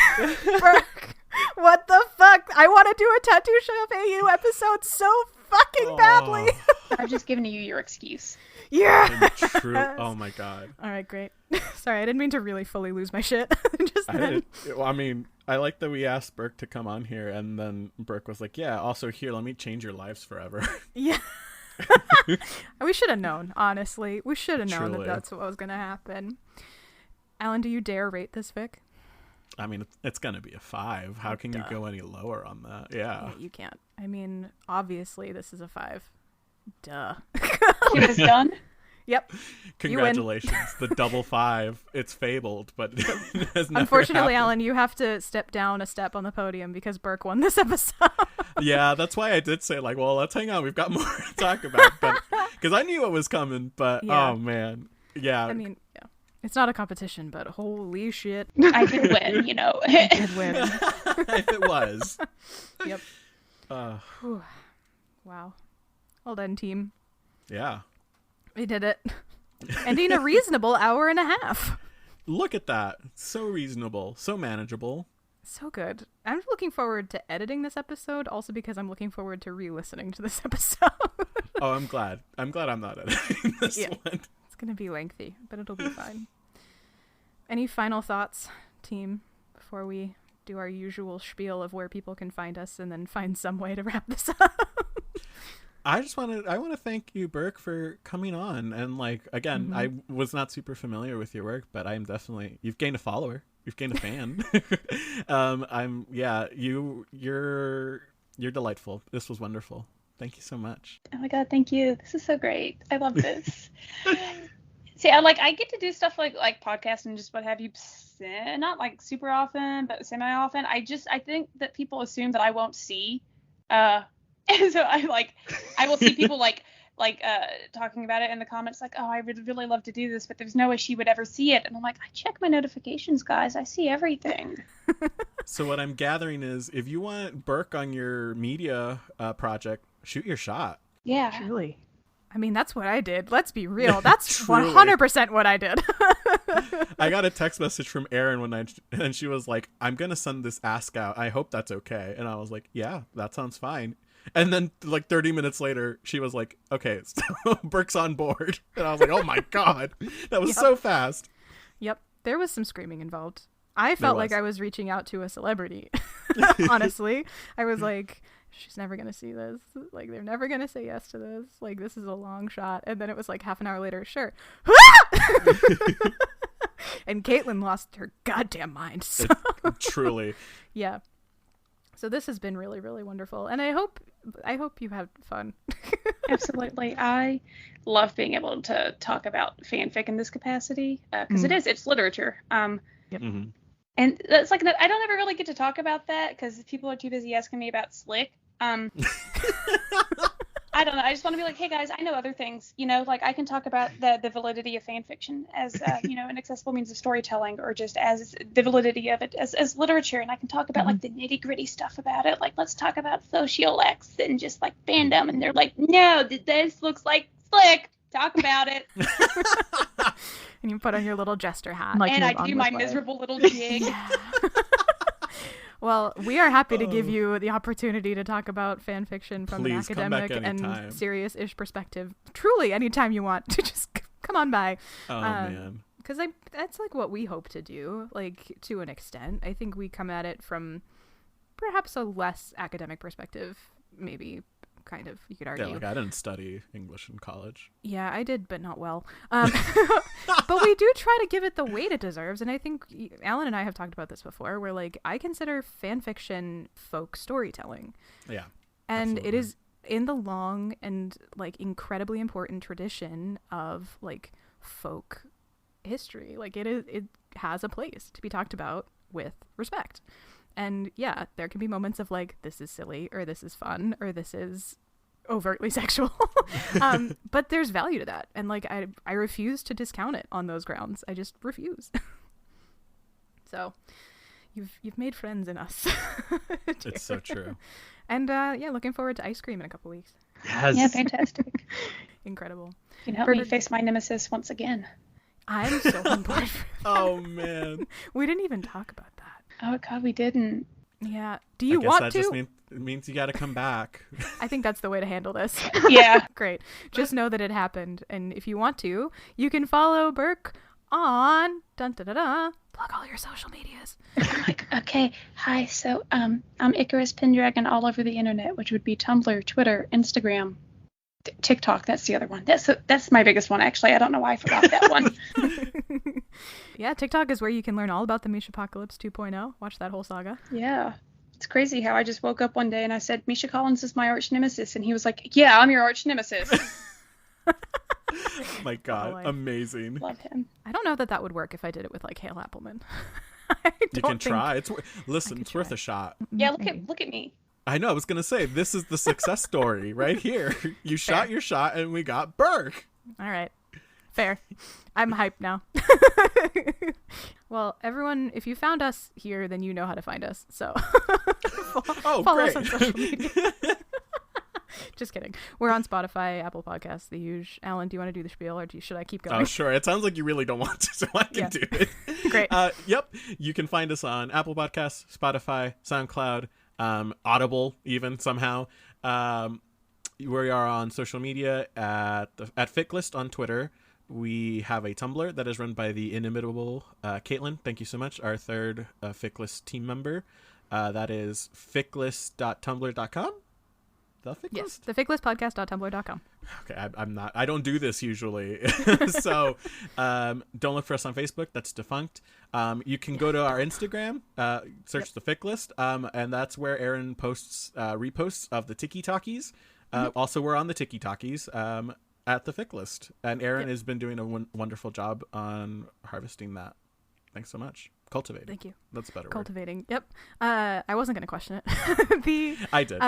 What the fuck? I want to do a tattoo shop AU episode so fucking badly. I'm just giving you your excuse. Yeah. True. Oh my god. All right, great. Sorry, I didn't mean to really fully lose my shit just then. I mean, I like that we asked Berk to come on here, and then Berk was like, yeah, also here, let me change your lives forever. Yeah. We should have known, honestly. We should have known that that's what was going to happen. Alan, do you dare rate this fic? I mean, it's going to be a 5. How can you go any lower on that? Yeah, you can't. I mean, obviously, this is a 5. Duh. It was done? Yep. Congratulations. The double 5. It's fabled, but it has never Unfortunately, happened. Alan, you have to step down a step on the podium because Berk won this episode. Yeah, that's why I did say, like, well, let's hang on. We've got more to talk about. Because I knew it was coming, but, yeah. Oh, man. Yeah. I mean, yeah. It's not a competition, but holy shit. I did win, you know. I did win. If it was. Yep. Wow. Well done, team. Yeah. We did it. Ending a reasonable hour and a half. Look at that. So reasonable. So manageable. So good. I'm looking forward to editing this episode, also because I'm looking forward to re-listening to this episode. Oh, I'm glad. I'm glad I'm not editing this one. It's going to be lengthy, but it'll be fine. Any final thoughts, team, before we do our usual spiel of where people can find us and then find some way to wrap this up? I want to thank you, Berk, for coming on. And like, again, I was not super familiar with your work, but I'm definitely, you've gained a follower. You've gained a fan. You're delightful. This was wonderful. Thank you so much. Oh my God, thank you. This is so great. I love this. See, I get to do stuff like podcasts and just what have you, not like super often, but semi-often. I think that people assume that I won't see, and so I will see people talking about it in the comments, like, oh, I would really love to do this, but there's no way she would ever see it. And I'm like, I check my notifications, guys. I see everything. So what I'm gathering is, if you want Berk on your media project, shoot your shot. Yeah. Truly. I mean, that's what I did. Let's be real. That's Truly. 100% what I did. I got a text message from Erin and she was like, I'm going to send this ask out. I hope that's okay. And I was like, yeah, that sounds fine. And then like 30 minutes later, she was like, okay, so Berk's on board. And I was like, oh my God, that was so fast. Yep. There was some screaming involved. I felt like I was reaching out to a celebrity. Honestly, I was like, she's never going to see this. Like, they're never going to say yes to this. Like, this is a long shot. And then it was like half an hour later, sure. And Caitlin lost her goddamn mind. So. Truly. Yeah. So this has been really, really wonderful. And I hope you had fun. Absolutely. I love being able to talk about fanfic in this capacity, because it's literature. Yep. Mm-hmm. And that's like, I don't ever really get to talk about that because people are too busy asking me about Slick. I don't know. I just want to be like, hey guys, I know other things, like I can talk about the validity of fan fiction as, an accessible means of storytelling, or just as the validity of it as literature. And I can talk about like the nitty gritty stuff about it. Like, let's talk about sociolex and just like fandom. And they're like, no, this looks like Slick. Talk about it. And you put on your little jester hat. And I do my miserable little jig. Well, we are happy to give you the opportunity to talk about fan fiction from an academic and serious-ish perspective. Truly, anytime you want to just come on by. Oh, man. Because that's like what we hope to do, like, to an extent. I think we come at it from perhaps a less academic perspective, maybe, kind of, you could argue. Yeah, like I didn't study English in college. Yeah, I did, but not well. But we do try to give it the weight it deserves, and I think Alan and I have talked about this before, where like I consider fan fiction folk storytelling. Yeah. And absolutely. It is in the long and like incredibly important tradition of like folk history. Like it has a place to be talked about with respect. And yeah, there can be moments of like, this is silly, or this is fun, or this is overtly sexual. But there's value to that. And like, I refuse to discount it on those grounds. I just refuse. So you've made friends in us. It's so true. And yeah, looking forward to ice cream in a couple weeks. Yes. Yeah, fantastic. Incredible. You know, me face my nemesis once again. I'm so on board for that. Oh, man. We didn't even talk about that. Oh, God, we didn't. Yeah. Do you I guess want that to? just means you got to come back. I think that's the way to handle this. Yeah. Great. Just know that it happened. And if you want to, you can follow Berk on plug all your social medias. Okay. Hi. So, I'm icaruspendragon all over the internet, which would be Tumblr, Twitter, Instagram, TikTok. That's the other one. That's my biggest one, actually. I don't know why I forgot that one. Yeah, TikTok is where you can learn all about the Misha Apocalypse 2.0. Watch that whole saga. Yeah. It's crazy how I just woke up one day and I said, Misha Collins is my arch nemesis. And he was like, yeah, I'm your arch nemesis. Oh my God. boy. Amazing. Love him. I don't know that would work if I did it with like Hale Appleman. You can try. It's worth a shot. Yeah, look at me. I know. I was going to say, this is the success story right here. You shot your shot and we got Berk. All right. Fair. I'm hyped now. Well, everyone, if you found us here, then you know how to find us. So follow great. us on social media. Just kidding. We're on Spotify, Apple Podcasts, the huge. Alan, do you want to do the spiel, or should I keep going? Oh, sure. It sounds like you really don't want to, so I can do it. Great. Yep. You can find us on Apple Podcasts, Spotify, SoundCloud, Audible, even somehow. We are on social media at Fic List on Twitter. We have a Tumblr that is run by the inimitable Caitlin. Thank you so much. Our third Fic List team member. That is ficlist.tumblr.com. The Fic Yes, List? the ficlistpodcast.tumblr.com. Okay, I don't do this usually. So don't look for us on Facebook. That's defunct. You can go to our Instagram, search the Fic List, and that's where Aaron posts reposts of the Tiki Talkies. Also, we're on the Tiki Talkies at the Fic List. And Aaron has been doing a wonderful job on harvesting that. Thanks so much. Cultivating. Thank you. That's a better Cultivating. Yep. I wasn't going to question it. I did.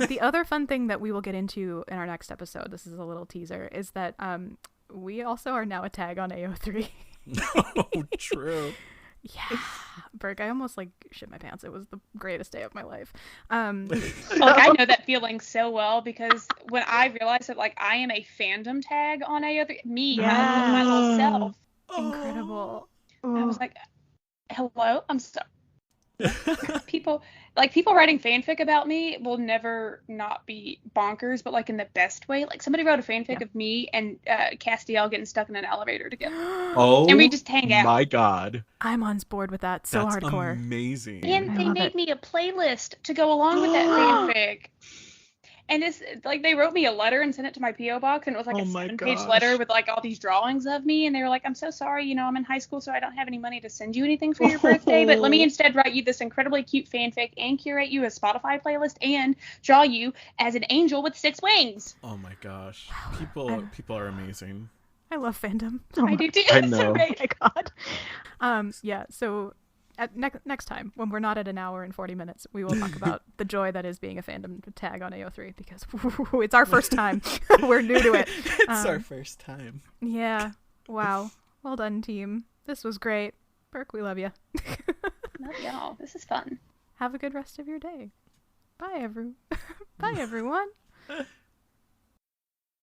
The other fun thing that we will get into in our next episode, this is a little teaser, is that we also are now a tag on AO3. Oh, true. Yeah. Berk, I almost shit my pants. It was the greatest day of my life. I know that feeling so well, because when I realized that I am a fandom tag on AO3, my little self. Incredible. I was like, hello, I'm sorry. People writing fanfic about me will never not be bonkers, but in the best way. Somebody wrote a fanfic of me and Castiel getting stuck in an elevator together. Oh, and we just hang out. My God, I'm on board with that. So that's hardcore. Amazing. And they made me a playlist to go along with that fanfic. And it's they wrote me a letter and sent it to my P.O. box, and it was a 7-page letter with all these drawings of me, and they were like, I'm so sorry, I'm in high school, so I don't have any money to send you anything for your birthday, but let me instead write you this incredibly cute fanfic and curate you a Spotify playlist and draw you as an angel with 6 wings. Oh my gosh. People are amazing. I love fandom. I do too. I know. Oh my God. Yeah, so next time, when we're not at an hour and 40 minutes, we will talk about the joy that is being a fandom tag on AO3, because it's our first time. We're new to it. It's our first time. Yeah. Wow. Well done, team. This was great. Berk, we love you. Love y'all. This is fun. Have a good rest of your day. Bye, Bye, everyone.